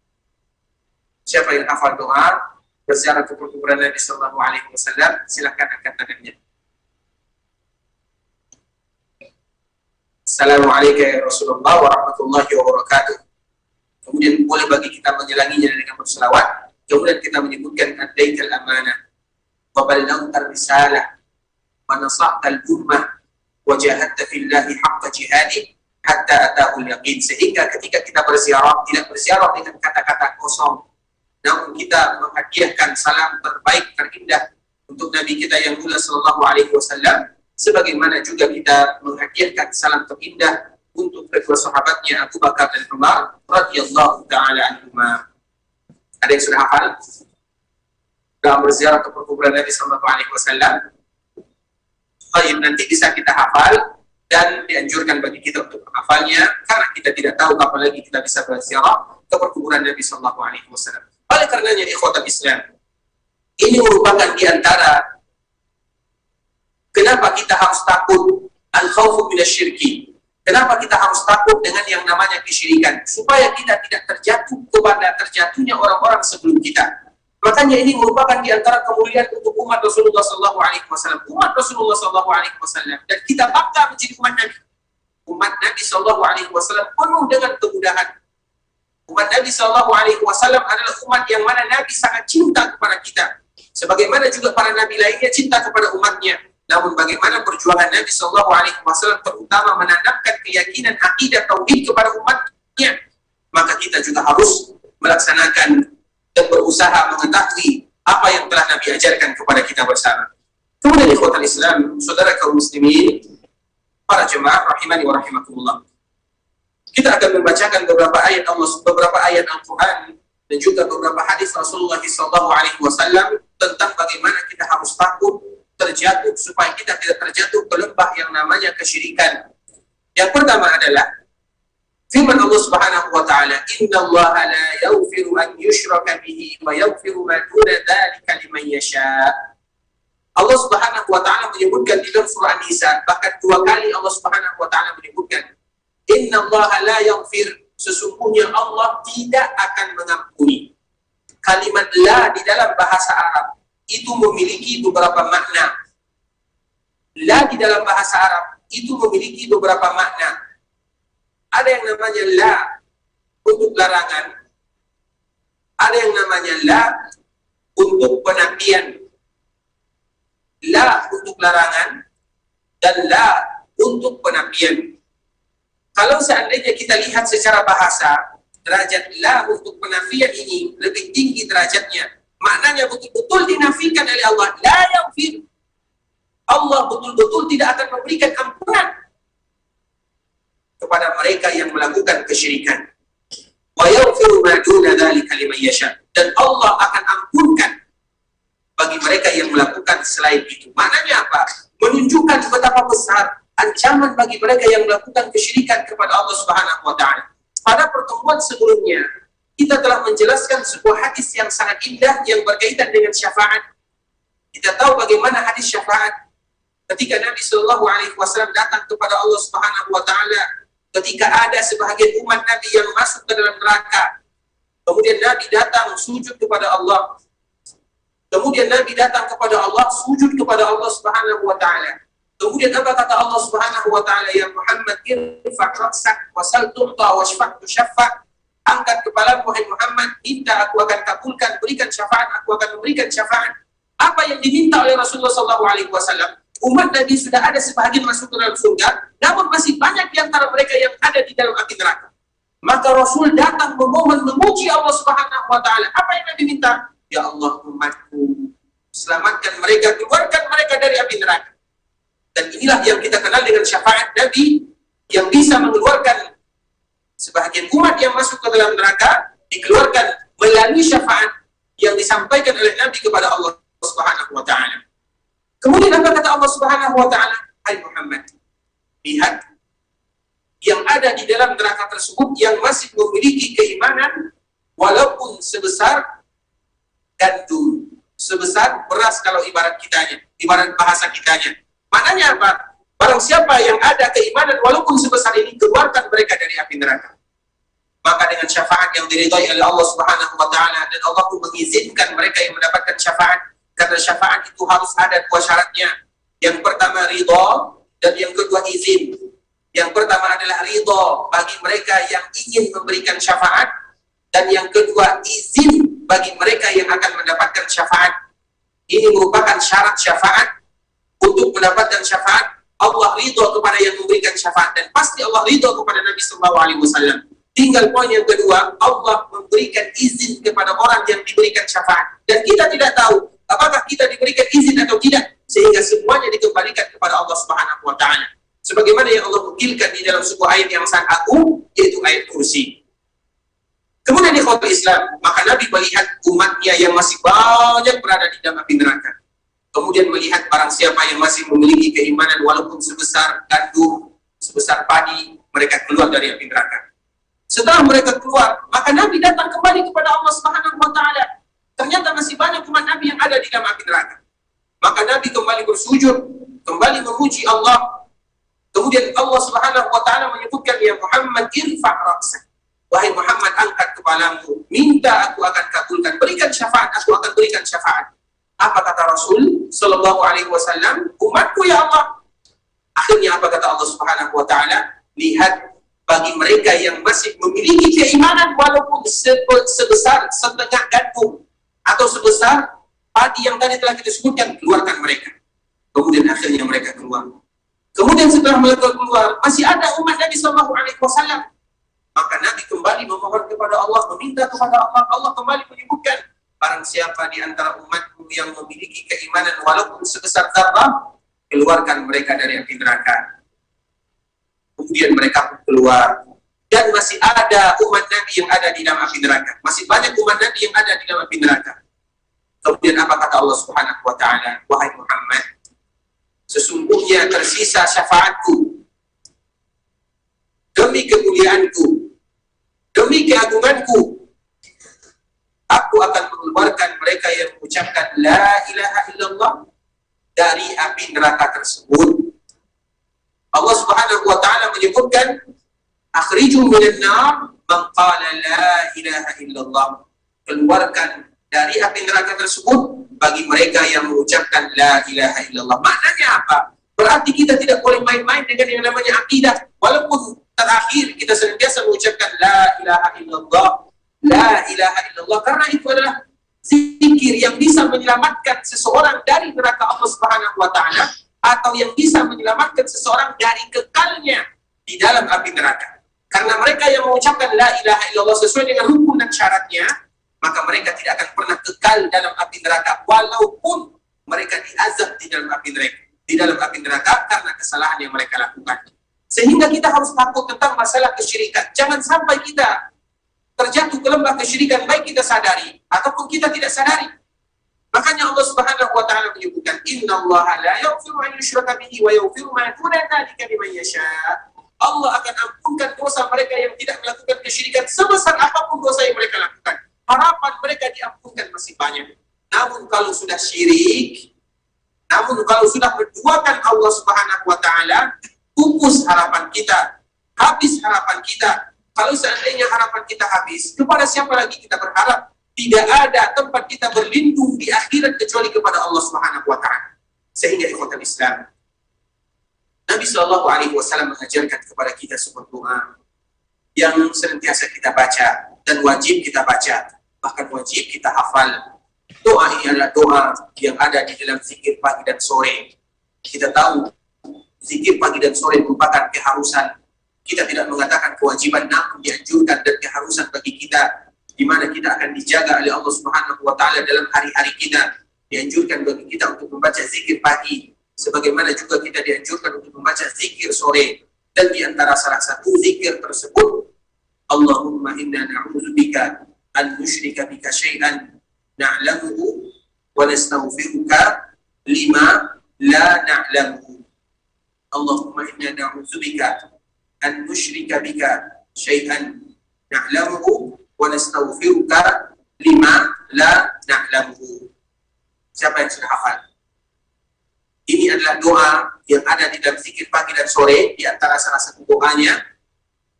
Siapa yang hafal doa berziarah ke kuburan Nabi sallallahu alaihi wasallam, silakan angkat tangannya. Assalamualaikum ya Rasulullah wa rahmatullahi wa barakatuh. Kemudian boleh bagi kita menyelanginya dengan berselawat. Kemudian kita menyebutkan adaital amanah wa ballaghtar risalah wa nasahtal ummah wa jahadta fillahi haqqa jihadi hatta atahul yaqin. Sehingga ketika kita berziarah, tidak berziarah dengan kata-kata kosong, namun kita menghadiahkan salam terbaik terindah untuk Nabi kita yang mulia sallallahu alaihi wasallam, sebagaimana juga kita menghadiahkan salam terindah untuk kedua sahabatnya Abu Bakar dan Umar radhiyallahu taala anhuma. Ada yang sudah hafal dalam berziarah ke kuburan Nabi sallallahu alaihi wasallam? Baik, nanti bisa kita hafal dan dianjurkan bagi kita untuk menghafalnya karena kita tidak tahu kapan lagi kita bisa berziarah ke kuburan Nabi sallallahu alaihi wasallam. Oleh karenanya ikhwatul Islam, ini merupakan di antara kenapa kita harus takut al-khawfu minasyirki. Kenapa kita harus takut dengan yang namanya kesyirikan? Supaya kita tidak terjatuh kepada terjatuhnya orang-orang sebelum kita. Makanya ini merupakan di antara kemuliaan untuk umat Rasulullah SAW. Umat Rasulullah SAW. Dan kita bangga menjadi umat Nabi. Umat Nabi SAW penuh dengan kemudahan. Umat Nabi SAW adalah umat yang mana Nabi sangat cinta kepada kita. Sebagaimana juga para Nabi lainnya cinta kepada umatnya. Namun bagaimana perjuangan Nabi SAW terutama menanamkan keyakinan akidah tauhid kepada umatnya, maka kita juga harus melaksanakan dan berusaha mengetahui apa yang telah Nabi ajarkan kepada kita bersama. Kemudian ikhwatul Islam, saudara kaum muslimin, para jemaah rahimani wa rahimakumullah. Kita akan membacakan beberapa ayat Al-Quran dan juga beberapa hadis Rasulullah SAW tentang bagaimana kita harus takut terjatuh supaya kita tidak terjatuh ke lembah yang namanya kesyirikan. Yang pertama adalah firman Allah Subhanahu wa taala, "Innallaha la yaghfiru an yushraka bihi wa yaghfiru ma duna dzalika liman yasha." Allah Subhanahu wa taala menyebutkan di dalam surah An-Nisa, bahkan 2 kali Allah Subhanahu wa taala menyebutkan, "Innallaha la yaghfir," sesungguhnya Allah tidak akan mengampuni. Kalimat la di dalam bahasa Arab itu memiliki beberapa makna. La di dalam bahasa Arab itu memiliki beberapa makna. Ada yang namanya la untuk larangan, ada yang namanya la untuk penafian, la untuk larangan, dan la untuk penafian. Kalau seandainya kita lihat secara bahasa, derajat la untuk penafian ini lebih tinggi derajatnya. Maknanya betul-betul dinafikan oleh Allah. La yaghfir. Allah betul-betul tidak akan memberikan ampunan kepada mereka yang melakukan kesyirikan. Wa yaghfiru ma duna dzalika liman yasha. Dan Allah akan ampunkan bagi mereka yang melakukan selain itu. Maknanya apa? Menunjukkan betapa besar ancaman bagi mereka yang melakukan kesyirikan kepada Allah Subhanahu wa taala. Pada pertemuan sebelumnya, kita telah menjelaskan sebuah hadis yang sangat indah yang berkaitan dengan syafaat. Kita tahu bagaimana hadis syafaat. Ketika Nabi SAW datang kepada Allah Subhanahu wa taala, ketika ada sebahagian umat Nabi yang masuk ke dalam neraka, kemudian Nabi datang sujud kepada Allah. Kemudian Nabi datang kepada Allah, sujud kepada Allah Subhanahu wa taala. Kemudian apa kata Allah Subhanahu wa taala, "Ya Muhammad, irfa' ra'sak wasal tu'ta washfa' tushaffa." Angkat kepalamu wahai Muhammad, minta aku akan kabulkan, berikan syafaat aku akan memberikan syafaat. Apa yang diminta oleh Rasulullah SAW? Umat Nabi sudah ada sebahagian masuk ke dalam surga, namun masih banyak di antara mereka yang ada di dalam api neraka. Maka Rasul datang memohon memuji Allah Subhanahu wa taala. Apa yang Nabi minta? Ya Allah, umatku, selamatkan mereka, keluarkan mereka dari api neraka. Dan inilah yang kita kenal dengan syafaat Nabi yang bisa mengeluarkan sebahagian umat yang masuk ke dalam neraka, dikeluarkan melalui syafaat yang disampaikan oleh Nabi kepada Allah Subhanahu wa taala. Kemudian apa kata Allah Subhanahu wa taala? Hai Muhammad, lihat yang ada di dalam neraka tersebut yang masih memiliki keimanan walaupun sebesar gandum. Sebesar beras kalau ibarat bahasa kitanya. Maknanya apa? Barang siapa yang ada keimanan walaupun sebesar ini, keluarkan mereka dari api neraka. Maka dengan syafaat yang diridhai oleh Allah Subhanahu wa taala, dan Allah pun mengizinkan mereka yang mendapatkan syafaat, karena syafaat itu harus ada dua syaratnya. Yang pertama ridha, dan yang kedua izin. Yang pertama adalah ridha bagi mereka yang ingin memberikan syafaat, dan yang kedua izin bagi mereka yang akan mendapatkan syafaat. Ini merupakan syarat syafaat. Untuk mendapatkan syafaat, Allah ridha kepada yang memberikan syafaat, dan pasti Allah ridha kepada Nabi SAW. Tinggal poin yang kedua, Allah memberikan izin kepada orang yang diberikan syafaat, dan kita tidak tahu apakah kita diberikan izin atau tidak, sehingga semuanya dikembalikan kepada Allah Subhanahu wa taala. Sebagaimana yang Allah nukilkan di dalam sebuah ayat yang sangat agung, yaitu ayat kursi. Kemudian di ikhwatul Islam, maka Nabi melihat umatnya yang masih banyak berada di dalam api neraka. Kemudian melihat barang siapa yang masih memiliki keimanan walaupun sebesar gandum, sebesar padi, mereka keluar dari api neraka. Setelah mereka keluar, maka Nabi datang kembali kepada Allah Subhanahu wa taala. Ternyata masih banyak umat Nabi yang ada di dalam api neraka. Maka Nabi kembali bersujud, kembali memuji Allah. Kemudian Allah Subhanahu wa taala menyebutkan, ya Muhammad irfa' ra'sak. Wahai Muhammad, angkat kepalamu, minta aku akan kabulkan, berikan syafaat, aku akan berikan syafaat. Apa kata Rasul sallallahu alaihi wasallam? Umatku ya Allah. Akhirnya apa kata Allah Subhanahu wa taala? Lihat, bagi mereka yang masih memiliki keimanan walaupun sebesar setengah gandum atau sebesar padi yang tadi telah kita sebutkan, keluarkan mereka. Kemudian akhirnya mereka keluar. Kemudian setelah mereka keluar, masih ada umat Nabi sallallahu alaihi wasallam. Maka Nabi kembali memohon kepada Allah, meminta kepada Allah. Allah kembali menyebutkan, barang siapa di antara umatku yang memiliki keimanan walaupun sebesar zarrah, keluarkan mereka dari api neraka. Kemudian mereka pun keluar. Dan masih ada umat Nabi yang ada di dalam api neraka. Masih banyak umat Nabi yang ada di dalam api neraka. Kemudian apa kata Allah Subhanahu wa taala? Wahai Muhammad, sesungguhnya tersisa syafaatku, demi kemuliaanku, demi keagunganku, aku akan mengeluarkan mereka yang mengucapkan la ilaha illallah dari api neraka tersebut. Allah Subhanahu wa taala menyebutkan, akhriju minan nar man qala la ilaha illallah. Keluarkan dari api neraka tersebut bagi mereka yang mengucapkan la ilaha illallah. Maknanya apa? Berarti kita tidak boleh main-main dengan yang namanya akidah. Walaupun terakhir kita senantiasa mengucapkan la ilaha illallah, la ilaha illallah, karena itu adalah zikir yang bisa menyelamatkan seseorang dari neraka Allah Subhanahu wa taala, atau yang bisa menyelamatkan seseorang dari kekalnya di dalam api neraka. Karena mereka yang mengucapkan la ilaha illallah sesuai dengan rukun dan syaratnya, maka mereka tidak akan pernah kekal dalam api neraka walaupun mereka diazab di dalam api neraka karena kesalahan yang mereka lakukan. Sehingga kita harus takut tentang masalah kesyirikan. Jangan sampai kita terjatuh ke lembah kesyirikan, baik kita sadari ataupun kita tidak sadari. Makanya Allah Subhanahu wa taala menyebutkan, innallaha la yaghfiru an yushraka bihi wa yaghfiru ma duna dzalika liman yasha. Allah akan ampunkan dosa mereka yang tidak melakukan kesyirikan sebesar apapun dosa yang mereka lakukan. Harapan mereka diampunkan masih banyak. Namun kalau sudah syirik, namun kalau sudah menduakan Allah Subhanahu wa taala, pupus harapan kita, habis harapan kita. Kalau seandainya harapan kita habis, kepada siapa lagi kita berharap? Tidak ada tempat kita berlindung di akhirat kecuali kepada Allah Subhanahu wa taala. Sehingga ikhwatul Islam, Nabi sallallahu alaihi wasallam mengajarkan kepada kita sebuah doa yang senantiasa kita baca dan wajib kita baca, bahkan wajib kita hafal. Doa ini adalah doa yang ada di dalam zikir pagi dan sore. Kita tahu zikir pagi dan sore merupakan keharusan. Kita tidak mengatakan kewajiban, namun dianjurkan dan keharusan bagi kita, di mana kita akan dijaga oleh Allah Subhanahu wa taala dalam hari-hari kita. Dianjurkan bagi kita untuk membaca zikir pagi, sebagaimana juga kita dianjurkan untuk membaca zikir sore. Dan di antara salah satu zikir tersebut, Allahumma inna na'udzubika an nusyrika bika syai'an na'lamuhu wa nastaghfiruka lima la na'lamuhu. Allahumma inna na'udzubika an nusyrika bika syai'an na'lamuhu wa nastaghfiruka lima la na'lamuhu. Siapa yang sudah hafal? Ini adalah doa yang ada di dalam zikir pagi dan sore. Di antara salah satu doanya,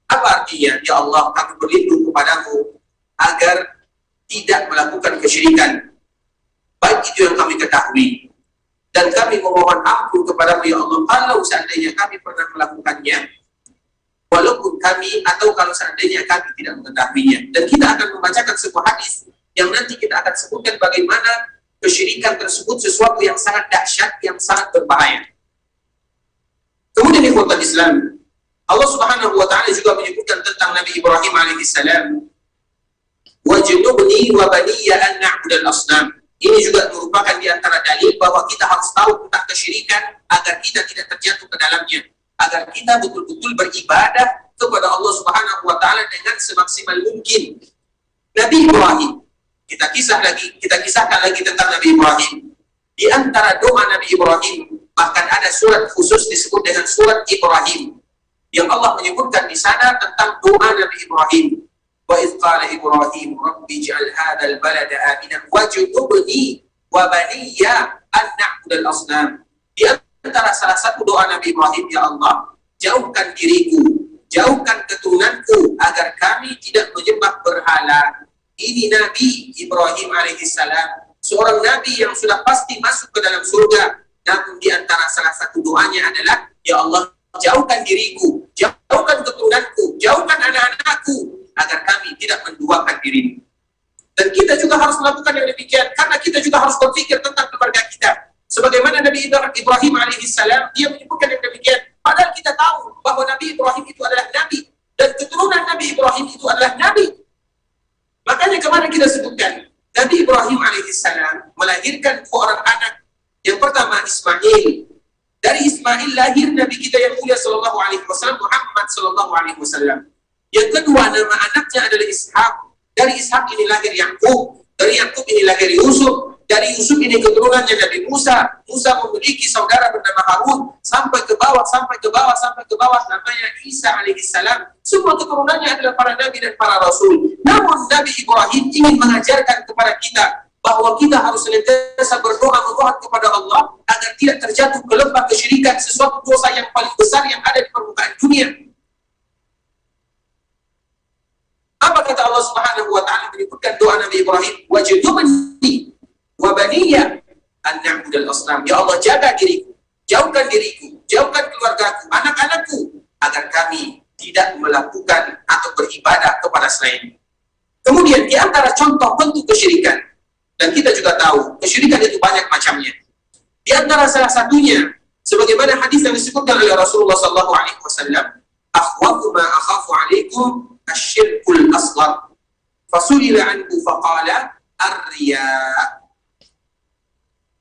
apa artinya? Ya Allah, kami berlindung kepadamu agar tidak melakukan kesyirikan, baik itu yang kami ketahui, dan kami memohon ampun kepadamu ya Allah kalau seandainya kami pernah melakukannya, walaupun kami atau kalau seandainya kami tidak mengetahuinya. Dan kita akan membacakan sebuah hadis yang nanti kita akan sebutkan bagaimana kesyirikan tersebut sesuatu yang sangat dahsyat, yang sangat berbahaya. Kemudian ikhwatal Islam, Allah Subhanahu wa taala juga menyebutkan tentang Nabi Ibrahim alaihissalam, wajnubni wa baniya an na'budal asnam. Ini juga merupakan di antara dalil bahwa kita harus tahu tentang kesyirikan agar kita tidak terjatuh ke dalamnya, agar kita betul-betul beribadah kepada Allah Subhanahu wa taala dengan semaksimal mungkin. Nabi Ibrahim, kita kisahkan lagi tentang Nabi Ibrahim. Di antara doa Nabi Ibrahim, bahkan ada surat khusus disebut dengan surat Ibrahim, yang Allah menyebutkan di sana tentang doa Nabi Ibrahim. Wa idh qala Ibrahim rabbi ij'al hadzal balada aminan wajnubni wa baniya an na'budal asnam. Di antara salah satu doa Nabi Ibrahim, ya Allah, jauhkan diriku, jauhkan keturunanku agar kami tidak menyembah berhala. Ini Nabi Ibrahim alaihissalam, seorang nabi yang sudah pasti masuk ke dalam surga. Namun di antara salah satu doanya adalah, ya Allah, jauhkan diriku, jauhkan keturunanku, jauhkan anak-anakku, agar kami tidak menduakan dirimu. Dan kita juga harus melakukan yang demikian, karena kita juga harus berpikir tentang keluarga kita. Sebagaimana Nabi Ibrahim alaihissalam, dia menyebutkan yang demikian. Padahal kita tahu bahwa Nabi Ibrahim itu adalah nabi, dan keturunan Nabi Ibrahim itu adalah nabi. Makanya kemarin kita sebutkan, Nabi Ibrahim alaihissalam melahirkan dua orang anak. Yang pertama Ismail. Dari Ismail lahir Nabi kita yang mulia sallallahu alaihi wasallam, Muhammad sallallahu alaihi wasallam. Yang kedua nama anaknya adalah Ishak. Dari Ishak ini lahir Yakub. Dari Yakub ini lahir Yusuf. Dari Yusuf ini keturunannya Nabi Musa. Musa memiliki saudara bernama Harun. Sampai ke bawah namanya Isa alaihissalam. Semua keturunannya adalah para nabi dan para rasul. Namun Nabi Ibrahim ingin mengajarkan kepada kita bahwa kita harus senantiasa berdoa memohon kepada Allah agar tidak terjatuh ke lembah kesyirikan, sesuatu dosa yang paling besar yang ada di permukaan dunia. Apa kata Allah Subhanahu wa taala menyebutkan doa Nabi Ibrahim? Wajnubni wa baniya an na'budal asnam. Ya Allah, jaga diriku, jauhkan keluargaku, anak-anakku, agar kami tidak melakukan atau beribadah kepada selain. Kemudian di antara contoh bentuk kesyirikan, dan kita juga tahu kesyirikan itu banyak macamnya. Di antara salah satunya, sebagaimana hadis yang disebutkan oleh Rasulullah sallallahu alaihi wasallam, akhwafu ma akhafu alaikum asyirkul asghar. Fasulila anhu faqala ar-riya.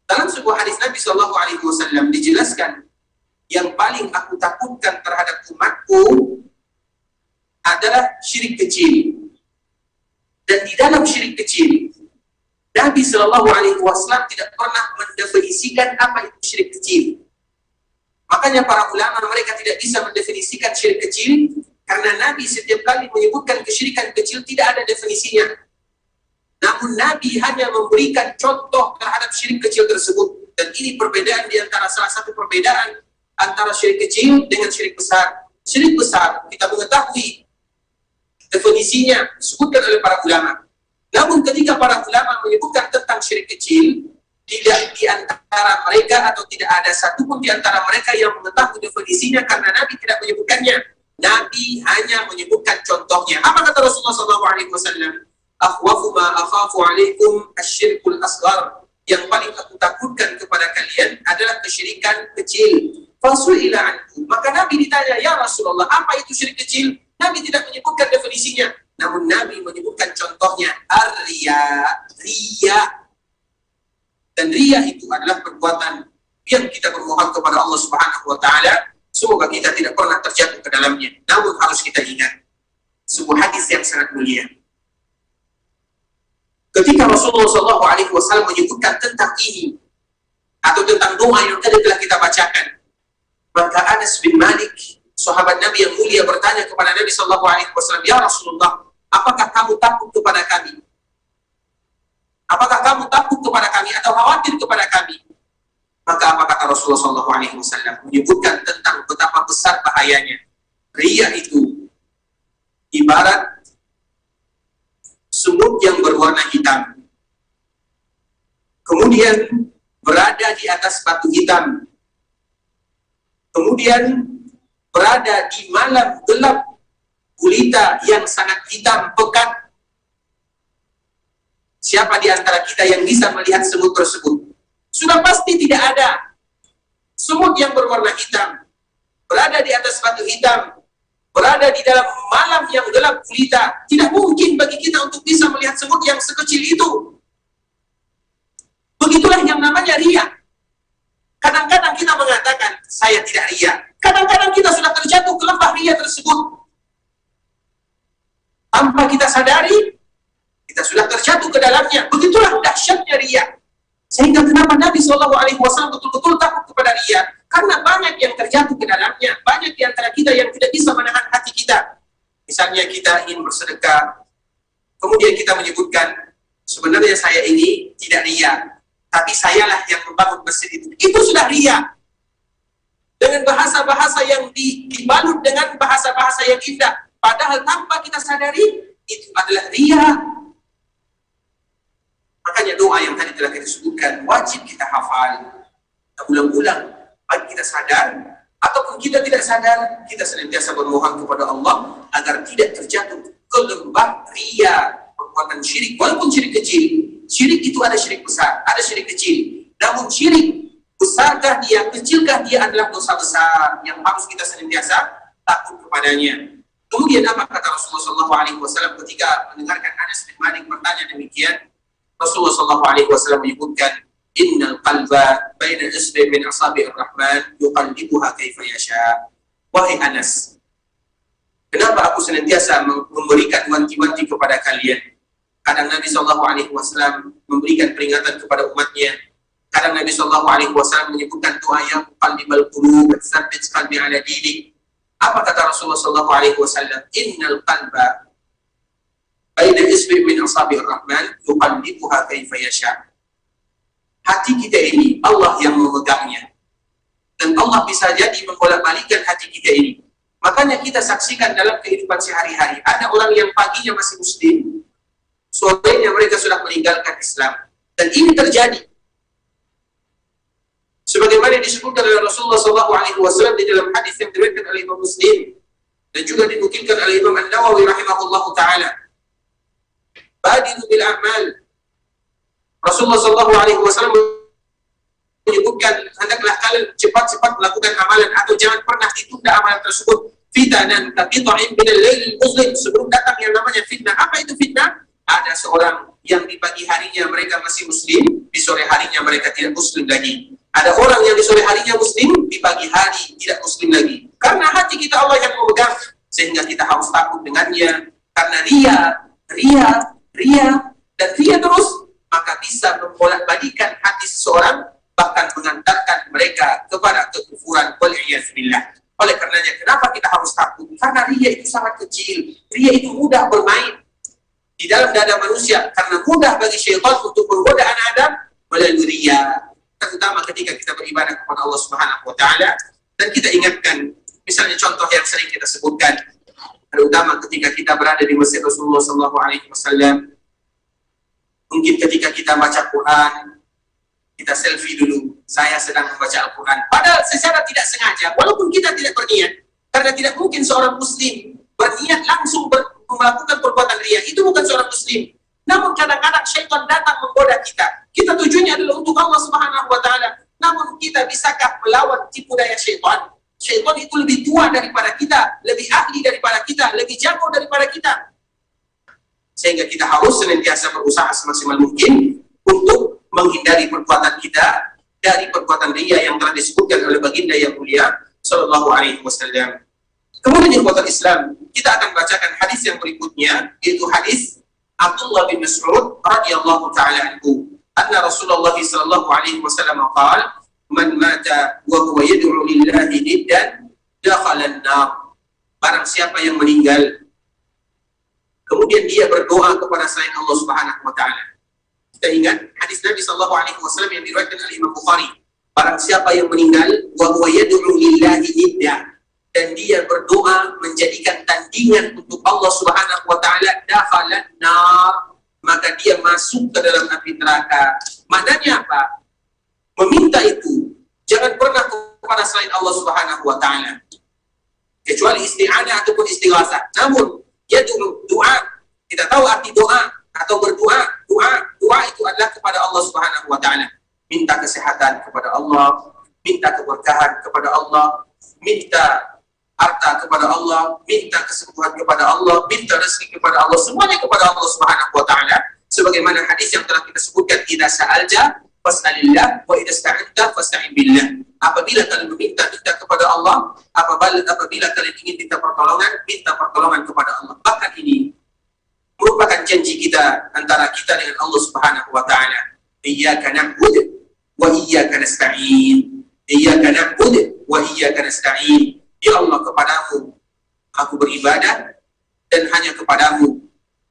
Dalam sebuah hadis Nabi sallallahu alaihi wasallam dijelaskan, yang paling aku takutkan terhadap umatku adalah syirik kecil. Dan di dalam syirik kecil, Nabi Shallallahu Alaihi Wasallam tidak pernah mendefinisikan apa itu syirik kecil. Makanya para ulama mereka tidak bisa mendefinisikan syirik kecil, karena Nabi setiap kali menyebutkan kesyirikan kecil tidak ada definisinya. Namun Nabi hanya memberikan contoh terhadap syirik kecil tersebut. Dan ini perbedaan di antara salah satu perbedaan antara syirik kecil dengan syirik besar. Syirik besar kita mengetahui definisinya disebutkan oleh para ulama. Namun ketika para ulama menyebutkan tentang syirik kecil, tidak di antara mereka atau tidak ada satupun di antara mereka yang mengetahui definisinya, karena Nabi tidak menyebutkannya. Nabi hanya menyebutkan contohnya. Apa kata Rasulullah SAW? Akhwafu ma akhafu alaikum asyirkul asghar. Yang paling aku takutkan kepada kalian adalah kesyirikan kecil. Fasu'ila anhu. Maka Nabi ditanya, ya Rasulullah, apa itu syirik kecil? Nabi tidak menyebutkan definisinya, namun Nabi menyebutkan contohnya, ar-riya, riya. Dan riya itu adalah perbuatan yang kita bermohon kepada Allah Subhanahu wa taala, semoga kita tidak pernah terjatuh ke dalamnya. Namun harus kita ingat sebuah hadis yang sangat mulia. Ketika Rasulullah SAW menyebutkan tentang ini atau tentang doa yang tadi telah kita bacakan, maka Anas bin Malik, sahabat Nabi yang mulia, bertanya kepada Nabi SAW, ya Rasulullah, apakah kamu takut kepada kami? Apakah kamu takut kepada kami atau khawatir kepada kami? Maka apa kata Rasulullah SAW? Menyebutkan tentang betapa besar bahayanya. Riya itu ibarat semut yang berwarna hitam, kemudian berada di atas batu hitam, kemudian berada di malam gelap gulita yang sangat hitam pekat. Siapa di antara kita yang bisa melihat semut tersebut? Sudah pasti tidak ada. Semut yang berwarna hitam, berada di atas batu hitam, berada di dalam malam yang gelap gulita. Tidak mungkin bagi kita untuk bisa melihat semut yang sekecil itu. Begitulah yang namanya riya. Kadang-kadang kita mengatakan, saya tidak riya. Kadang-kadang kita sudah terjatuh ke lembah riya tersebut. Tanpa kita sadari, kita sudah terjatuh ke dalamnya. Begitulah dahsyatnya riya. Sehingga kenapa Nabi SAW betul-betul takut kepada riya? Karena banyak yang terjatuh ke dalamnya. Banyak di antara kita yang tidak bisa menahan hati kita. Misalnya kita ingin bersedekah, kemudian kita menyebutkan, sebenarnya saya ini tidak riya, tapi sayalah yang membangun masjid itu. Itu sudah riya. Dengan bahasa-bahasa yang dibalut dengan bahasa-bahasa yang indah. Padahal tanpa kita sadari, itu adalah riya. Makanya doa yang tadi telah kita sebutkan, wajib kita hafal. Kita ulang-ulang, baik kita sadar, ataupun kita tidak sadar, kita senantiasa bermohon kepada Allah, agar tidak terjatuh ke lembah riya, perbuatan syirik. Walaupun syirik kecil, syirik itu ada syirik besar, ada syirik kecil. Namun syirik, besarkah dia, kecilkah dia adalah dosa besar, yang harus kita senantiasa takut kepadanya. Kemudian apa kata Rasulullah SAW ketika mendengarkan Anas bin Malik bertanya demikian? Rasulullah SAW menyebutkan, Innal qalba baina isbi min asabi'ir rahman yuqallibuha kaifa yasha. Wahai Anas, kenapa aku senantiasa memberikan wanti-wanti kepada kalian? Kadang Nabi SAW memberikan peringatan kepada umatnya. Kadang Nabi SAW menyebutkan doa yang qalbibal qulub tsabbit qalbi ala dinik. Apa kata Rasulullah SAW? Innal qalba baina isbi min asabi'ir rahman yuqallibuha kaifa yasha. Hati kita ini Allah yang memegangnya, dan Allah bisa jadi membolak-balikkan hati kita ini. Makanya kita saksikan dalam kehidupan sehari-hari, ada orang yang paginya masih muslim, sorenya mereka sudah meninggalkan Islam. Dan ini terjadi sebagaimana disebutkan oleh Rasulullah SAW di dalam hadis yang diriwayatkan oleh Imam Muslim dan juga dinukilkan oleh Imam An-Nawawi rahimahullahu taala. Badiru bil a'mal. Rasulullah SAW menyebutkan, hendaklah kalian cepat-cepat melakukan amalan atau jangan pernah ditunda amalan tersebut. Fitanan kaqita'in minal lailil muzlim, sebelum datang yang namanya fitnah. Apa itu fitnah? Ada seorang yang di pagi harinya mereka masih muslim, di sore harinya mereka tidak muslim lagi. Ada orang yang di sore harinya muslim, di pagi hari tidak muslim lagi. Karena hati kita Allah yang memegang, sehingga kita harus takut dengannya. Karena ria dan ria terus, maka bisa membolak-balikan hati seseorang, bahkan mengantarkan mereka kepada kekufuran. Wal'iyadzubillah. Oleh karenanya, kenapa kita harus takut? Karena ria itu sangat kecil. Ria itu mudah bermain di dalam dada manusia, karena mudah bagi syaitan untuk menggoda anak Adam melalui ria, terutama ketika kita beribadah kepada Allah Subhanahu wa taala. Dan kita ingatkan, misalnya contoh yang sering kita sebutkan, terutama ketika kita berada di masjid Rasulullah SAW, mungkin ketika kita baca Quran, kita selfie dulu, saya sedang membaca Al-Quran, padahal secara tidak sengaja, walaupun kita tidak berniat, karena tidak mungkin seorang muslim berniat langsung melakukan perbuatan riya, itu bukan seorang muslim. Namun kadang-kadang syaitan datang menggoda kita tujuannya adalah untuk Allah Subhanahu wa taala. Namun kita bisakah melawan tipu daya syaitan? Syaitan itu lebih tua daripada kita, lebih ahli daripada kita, lebih jago daripada kita. Sehingga kita harus senantiasa berusaha semaksimal mungkin untuk menghindari perbuatan kita dari perbuatan riya yang telah disebutkan oleh baginda yang mulia sallallahu alaihi wasallam. Kemudian ikhwatul Islam, kita akan bacakan hadis yang berikutnya, yaitu hadis Abdullah bin Mas'ud radhiyallahu ta'ala anhu. Anna Rasulullah sallallahu alaihi wasallam qala, "Man mata wa huwa yad'u lillahi niddan dakhala an-nar." Barang siapa yang meninggal kemudian dia berdoa kepada selain Allah Subhanahu wa taala, Kita ingat hadis Nabi sallallahu alaihi wasallam yang diriwayatkan oleh Imam Bukhari. Barang siapa yang meninggal wa huwa yad'u lillahi nidda, dan dia berdoa menjadikan tandingan untuk Allah Subhanahu wa taala, dakhalan nar, maka dia masuk ke dalam api neraka. Maknanya apa? Meminta itu jangan pernah kepada selain Allah Subhanahu wa taala, kecuali isti'anah ataupun istighatsah. Namun doa, kita tahu arti doa atau berdoa. Doa itu adalah kepada Allah Subhanahu wa taala. Minta kesehatan kepada Allah, minta keberkahan kepada Allah, minta harta kepada Allah, minta kesembuhan kepada Allah, minta rezeki kepada Allah, semuanya kepada Allah Subhanahu wa taala. Sebagaimana hadis yang telah kita sebutkan, idza sa'alta fas'alillah wa idza ista'anta fasta'in billah. Apabila kalian minta kepada Allah, apabila kalian ingin minta pertolongan kepada Allah. Bahkan ini merupakan janji kita antara kita dengan Allah Subhanahu wa taala. Iyyaka na'budu wa iyyaka nasta'in. Iyyaka na'budu wa iyyaka nasta'in. Ya Allah, kepadamu aku beribadah dan hanya kepadamu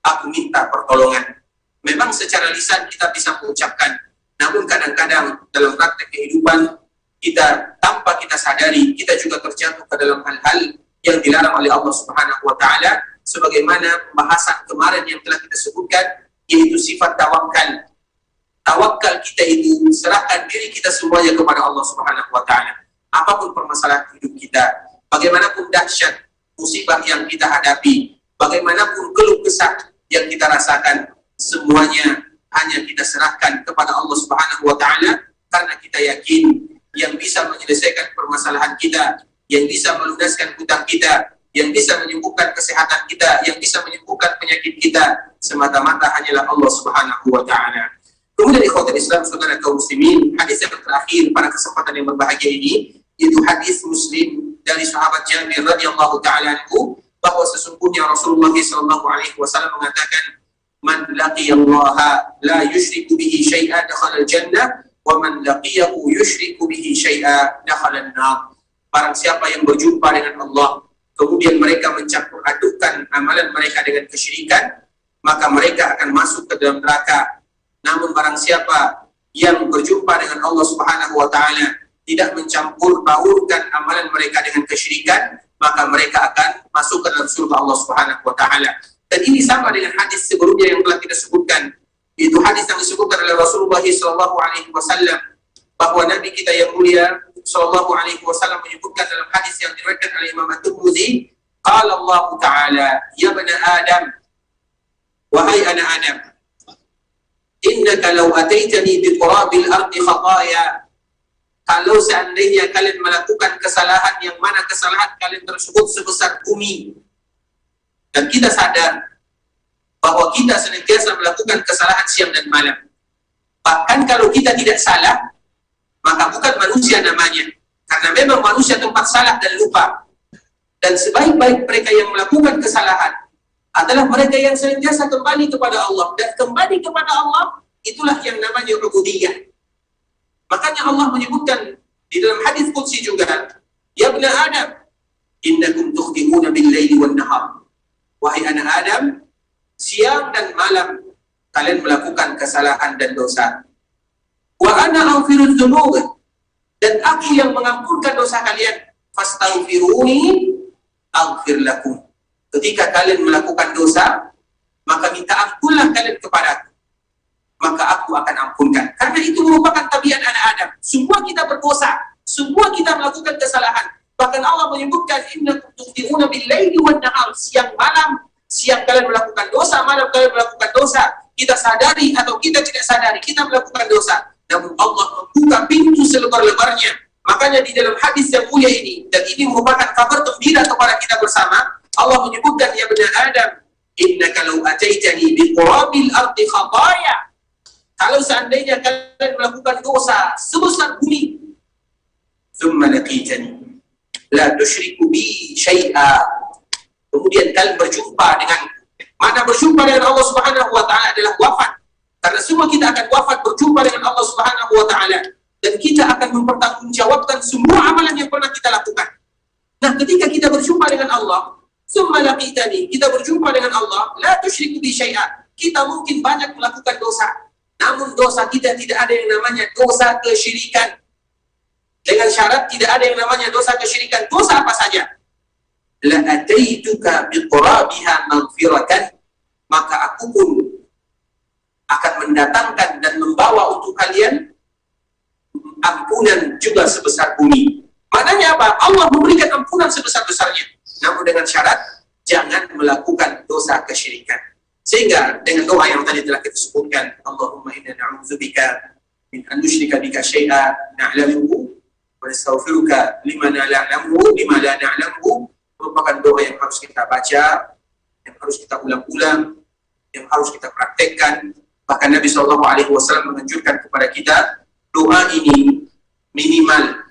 aku minta pertolongan. Memang secara lisan kita bisa mengucapkan, namun kadang-kadang dalam praktek kehidupan kita, tanpa kita sadari, kita juga terjatuh ke dalam hal-hal yang dilarang oleh Allah Subhanahu wa taala, sebagaimana pembahasan kemarin yang telah kita sebutkan, yaitu sifat tawakal. Tawakal kita itu serahkan diri kita semuanya kepada Allah Subhanahu wa taala. Apapun permasalahan hidup kita, bagaimanapun dahsyat musibah yang kita hadapi, bagaimanapun keluh kesah yang kita rasakan, semuanya hanya kita serahkan kepada Allah Subhanahu wa taala, karena kita yakin yang bisa menyelesaikan permasalahan kita, yang bisa melunaskan hutang kita, yang bisa menyembuhkan kesehatan kita, yang bisa menyembuhkan penyakit kita, semata-mata hanyalah Allah Subhanahu wa taala. Kemudian ikhwatul Islam, saudara kaum muslimin, hadis yang terakhir pada kesempatan yang berbahagia ini, yaitu hadis Muslim dari sahabat Jabir radhiyallahu taala anhu, bahwa sesungguhnya Rasulullah sallallahu alaihi wasallam mengatakan, man laqiyallaha la yusyriku bihi syai'an dakhala al-jannah wa man laqiyahu yusyriku bihi syai'an dakhala an-nar. Barang siapa yang berjumpa dengan Allah, kemudian mereka mencampur adukan amalan mereka dengan kesyirikan, maka mereka akan masuk ke dalam neraka. Namun barang siapa yang berjumpa dengan Allah Subhanahu wa taala, tidak mencampur baurkan amalan mereka dengan kesyirikan, maka mereka akan masuk ke dalam surga Allah Subhanahu wa taala. Dan ini sama dengan hadis sebelumnya yang telah kita sebutkan, yaitu hadis yang disebutkan oleh Rasulullah sallallahu alaihi wasallam, bahwa Nabi kita yang mulia sallallahu alaihi wasallam menyebutkan dalam hadis yang diriwayatkan oleh Imam At-Tirmidzi, qala Allah taala, ya bani Adam, wahai anak Adam, innaka law ataitani bi qurabil ardi khataya, kalau seandainya kalian melakukan kesalahan yang mana kesalahan kalian tersebut sebesar bumi, dan kita sadar bahwa kita senantiasa melakukan kesalahan siang dan malam, bahkan kalau kita tidak salah, maka bukan manusia namanya, karena memang manusia tempat salah dan lupa. Dan sebaik-baik mereka yang melakukan kesalahan adalah mereka yang senantiasa kembali kepada Allah, dan kembali kepada Allah itulah yang namanya ubudiyah. Makanya Allah menyebutkan di dalam hadis qudsi juga, ya bani Adam, innakum tukhti'una bil-laili wan-nahar. Wahai anak Adam, siang dan malam kalian melakukan kesalahan dan dosa. Wa ana aghfirudz dzunub, dan aku yang mengampunkan dosa kalian. Fastaghfiruni aghfir lakum. Ketika kalian melakukan dosa, maka minta ampunlah kalian kepadaku, maka aku akan ampunkan. Karena itu merupakan tabiat anak Adam. Semua kita berdosa, semua kita melakukan kesalahan. Bahkan Allah menyebutkan, innakum tukhti'una bil-laili wan-nahar. Siang malam, siang kalian melakukan dosa, malam kalian melakukan dosa. Kita sadari atau kita tidak sadari, kita melakukan dosa. Namun Allah membuka pintu selebar-lebarnya. Makanya di dalam hadis yang mulia ini, dan ini merupakan kabar gembira kepada kita bersama, Allah menyebutkan, ya bani Adam, innaka law ataitani bi qurabil ardi khataya. Kalau seandainya kalian melakukan dosa sebesar bumi, thumma laqitani la tusyriku bi syai'a, kemudian kalian berjumpa dengan, mana berjumpa dengan Allah Subhanahu wa taala adalah wafat. Karena semua kita akan wafat berjumpa dengan Allah Subhanahu wa taala, dan kita akan mempertanggungjawabkan semua amalan yang pernah kita lakukan. Nah, ketika kita berjumpa dengan Allah, thumma laqitani, kita berjumpa dengan Allah, la tusyriku bi syai'a, kita mungkin banyak melakukan dosa. Namun dosa kita tidak ada yang namanya dosa kesyirikan. Dengan syarat tidak ada yang namanya dosa kesyirikan. Dosa apa saja? La ataituka biqurabiha maghfiratan, maka aku pun akan mendatangkan dan membawa untuk kalian ampunan juga sebesar bumi. Maknanya apa? Allah memberikan ampunan sebesar-besarnya. Namun dengan syarat jangan melakukan dosa kesyirikan. Sehingga dengan doa yang tadi telah kita sebutkan, Allahumma inna na'udzubika min an nusyrika bika syai'an na'lamuhu wa nastaghfiruka lima la na'lamuhu lima la na'lamuhu, merupakan doa yang harus kita baca, yang harus kita ulang-ulang, yang harus kita praktekkan. Bahkan Nabi SAW menganjurkan kepada kita doa ini minimal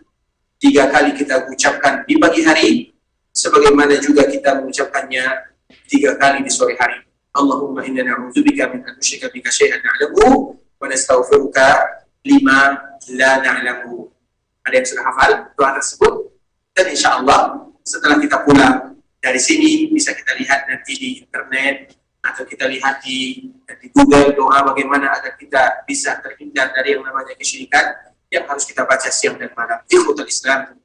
3 kali kita ucapkan di pagi hari, sebagaimana juga kita mengucapkannya 3 kali di sore hari. Allahumma inna na'udzubika min an nusyrika bika syai'an na'lamuhu wa nastaghfiruka lima la na'lamuhu. Ada yang sudah hafal doa tersebut? Dan insya Allah setelah kita pulang dari sini bisa kita lihat nanti di internet atau kita lihat di Google doa bagaimana agar kita bisa terhindar dari yang namanya kesyirikan yang harus kita baca siang dan malam. Ikhwatul Islam,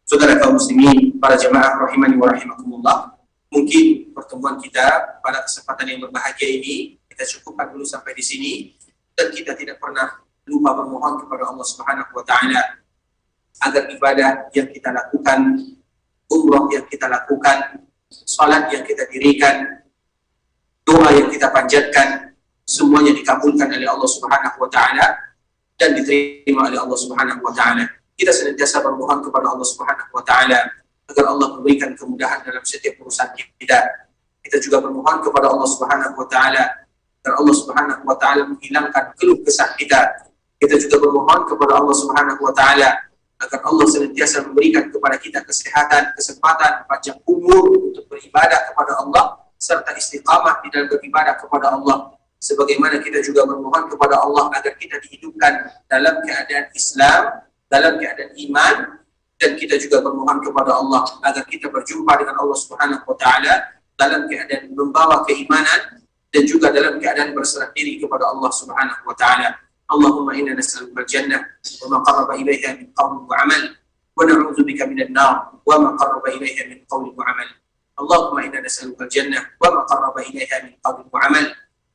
saudara kaum muslimin, para jemaah rahimani wa rahimakumullah, mungkin pertemuan kita pada kesempatan yang berbahagia ini kita cukupkan dulu sampai di sini, dan kita tidak pernah lupa bermohon kepada Allah Subhanahu wa taala agar ibadah yang kita lakukan, umrah yang kita lakukan, salat yang kita dirikan, doa yang kita panjatkan, semuanya dikabulkan oleh Allah Subhanahu wa taala dan diterima oleh Allah Subhanahu wa taala. Kita senantiasa bermohon kepada Allah Subhanahu wa taala agar Allah memberikan kemudahan dalam setiap urusan kita. Kita juga bermohon kepada Allah Subhanahu wa taala agar Allah Subhanahu wa taala menghilangkan keluh kesah kita. Kita juga bermohon kepada Allah Subhanahu wa taala agar Allah senantiasa memberikan kepada kita kesehatan, kesempatan, panjang umur untuk beribadah kepada Allah serta istiqamah di dalam beribadah kepada Allah. Sebagaimana kita juga bermohon kepada Allah agar kita dihidupkan dalam keadaan Islam, dalam keadaan iman, dan kita juga bermohon kepada Allah agar kita berjumpa dengan Allah Subhanahu wa taala dalam keadaan membawa keimanan dan juga dalam keadaan berserah diri kepada Allah Subhanahu wa taala. Allahumma inna nas'aluka al-jannah wa ma qarraba ilayha min qawlin wa 'amal wa na'udzu bika minan nar wa ma qarraba ilayha min qawlin wa 'amal. Allahumma inna nas'aluka al-jannah wa ma qarraba ilayha min qawlin wa 'amal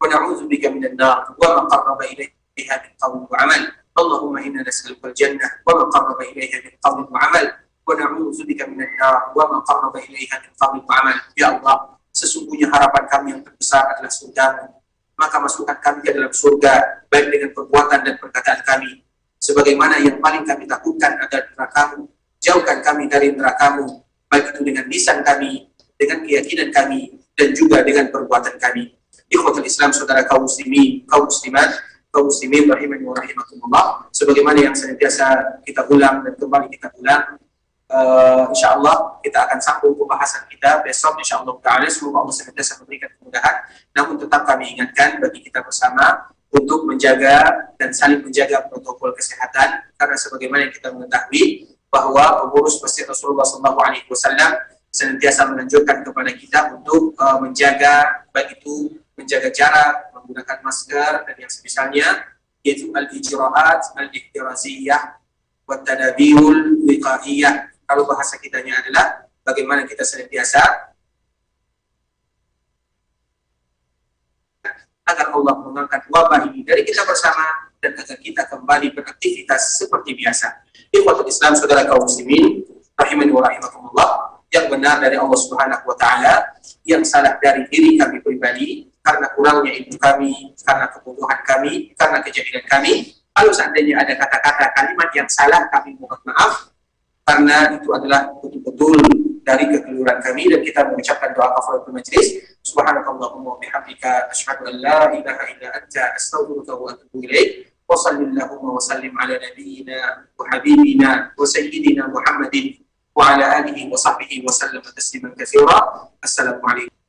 wa na'udzu bika minan nar wa ma qarraba ilayha min qawlin wa 'amal. Allahumma inna nas'aluka al-jannah wa ma qarraba ilayha min qawlin wa 'amal wa na'udzu bika minan nar wa ma qarraba ilayha min qawlin wa 'amal. Ya Allah, sesungguhnya harapan kami yang terbesar adalah surga-Mu. Maka masukkan kami ke dalam surga, baik dengan perbuatan dan perkataan kami. Sebagaimana yang paling kami takutkan adalah neraka-Mu. Jauhkan kami dari neraka-Mu, baik itu dengan lisan kami, dengan keyakinan kami, dan juga dengan perbuatan kami. Ikhwatul Islam, saudara kaum muslimin, kaum muslimat, kaum muslimin rahimani wa rahimakumullah, sebagaimana yang senantiasa kita ulang dan kembali kita ulang, insya Allah kita akan sambung pembahasan kita besok insya Allah ta'ala. Semoga Allah senantiasa memberikan kemudahan. Namun tetap kami ingatkan bagi kita bersama untuk menjaga dan saling menjaga protokol kesehatan, karena sebagaimana yang kita mengetahui bahwa pengurus Masjid Rasulullah SAW senantiasa menanjurkan kepada kita untuk menjaga, baik itu menjaga jarak, menggunakan masker dan yang semisalnya, yaitu al-ijra'at al-ihtiraziyah wa tadabirul wiqaiyah. Kalau bahasa kitanya adalah bagaimana kita senantiasa agar Allah mengangkat wabah ini dari kita bersama dan agar kita kembali beraktivitas seperti biasa. Ikhwatul Islam, saudara kaum muslimin rahimani wa rahimakumullah, yang benar dari Allah Subhanahu wa taala, yang salah dari diri kami pribadi karena kurangnya ilmu kami, karena kebodohan kami, karena kejahilan kami. Kalau seandainya ada kata-kata kalimat yang salah, kami mohon maaf, karena itu adalah betul-betul dari kekeliruan kami, dan kita mengucapkan doa kafaratul majlis. Subhanakallahumma wa bihamdika asyhadu an la ilaha illa anta astaghfiruka wa atubu ilaik. Wa sallallahu wa sallim ala nabiyyina wa habibina wa sayyidina Muhammadin wa ala alihi wa sahbihi wa sallam tasliman katsira. Assalamualaikum.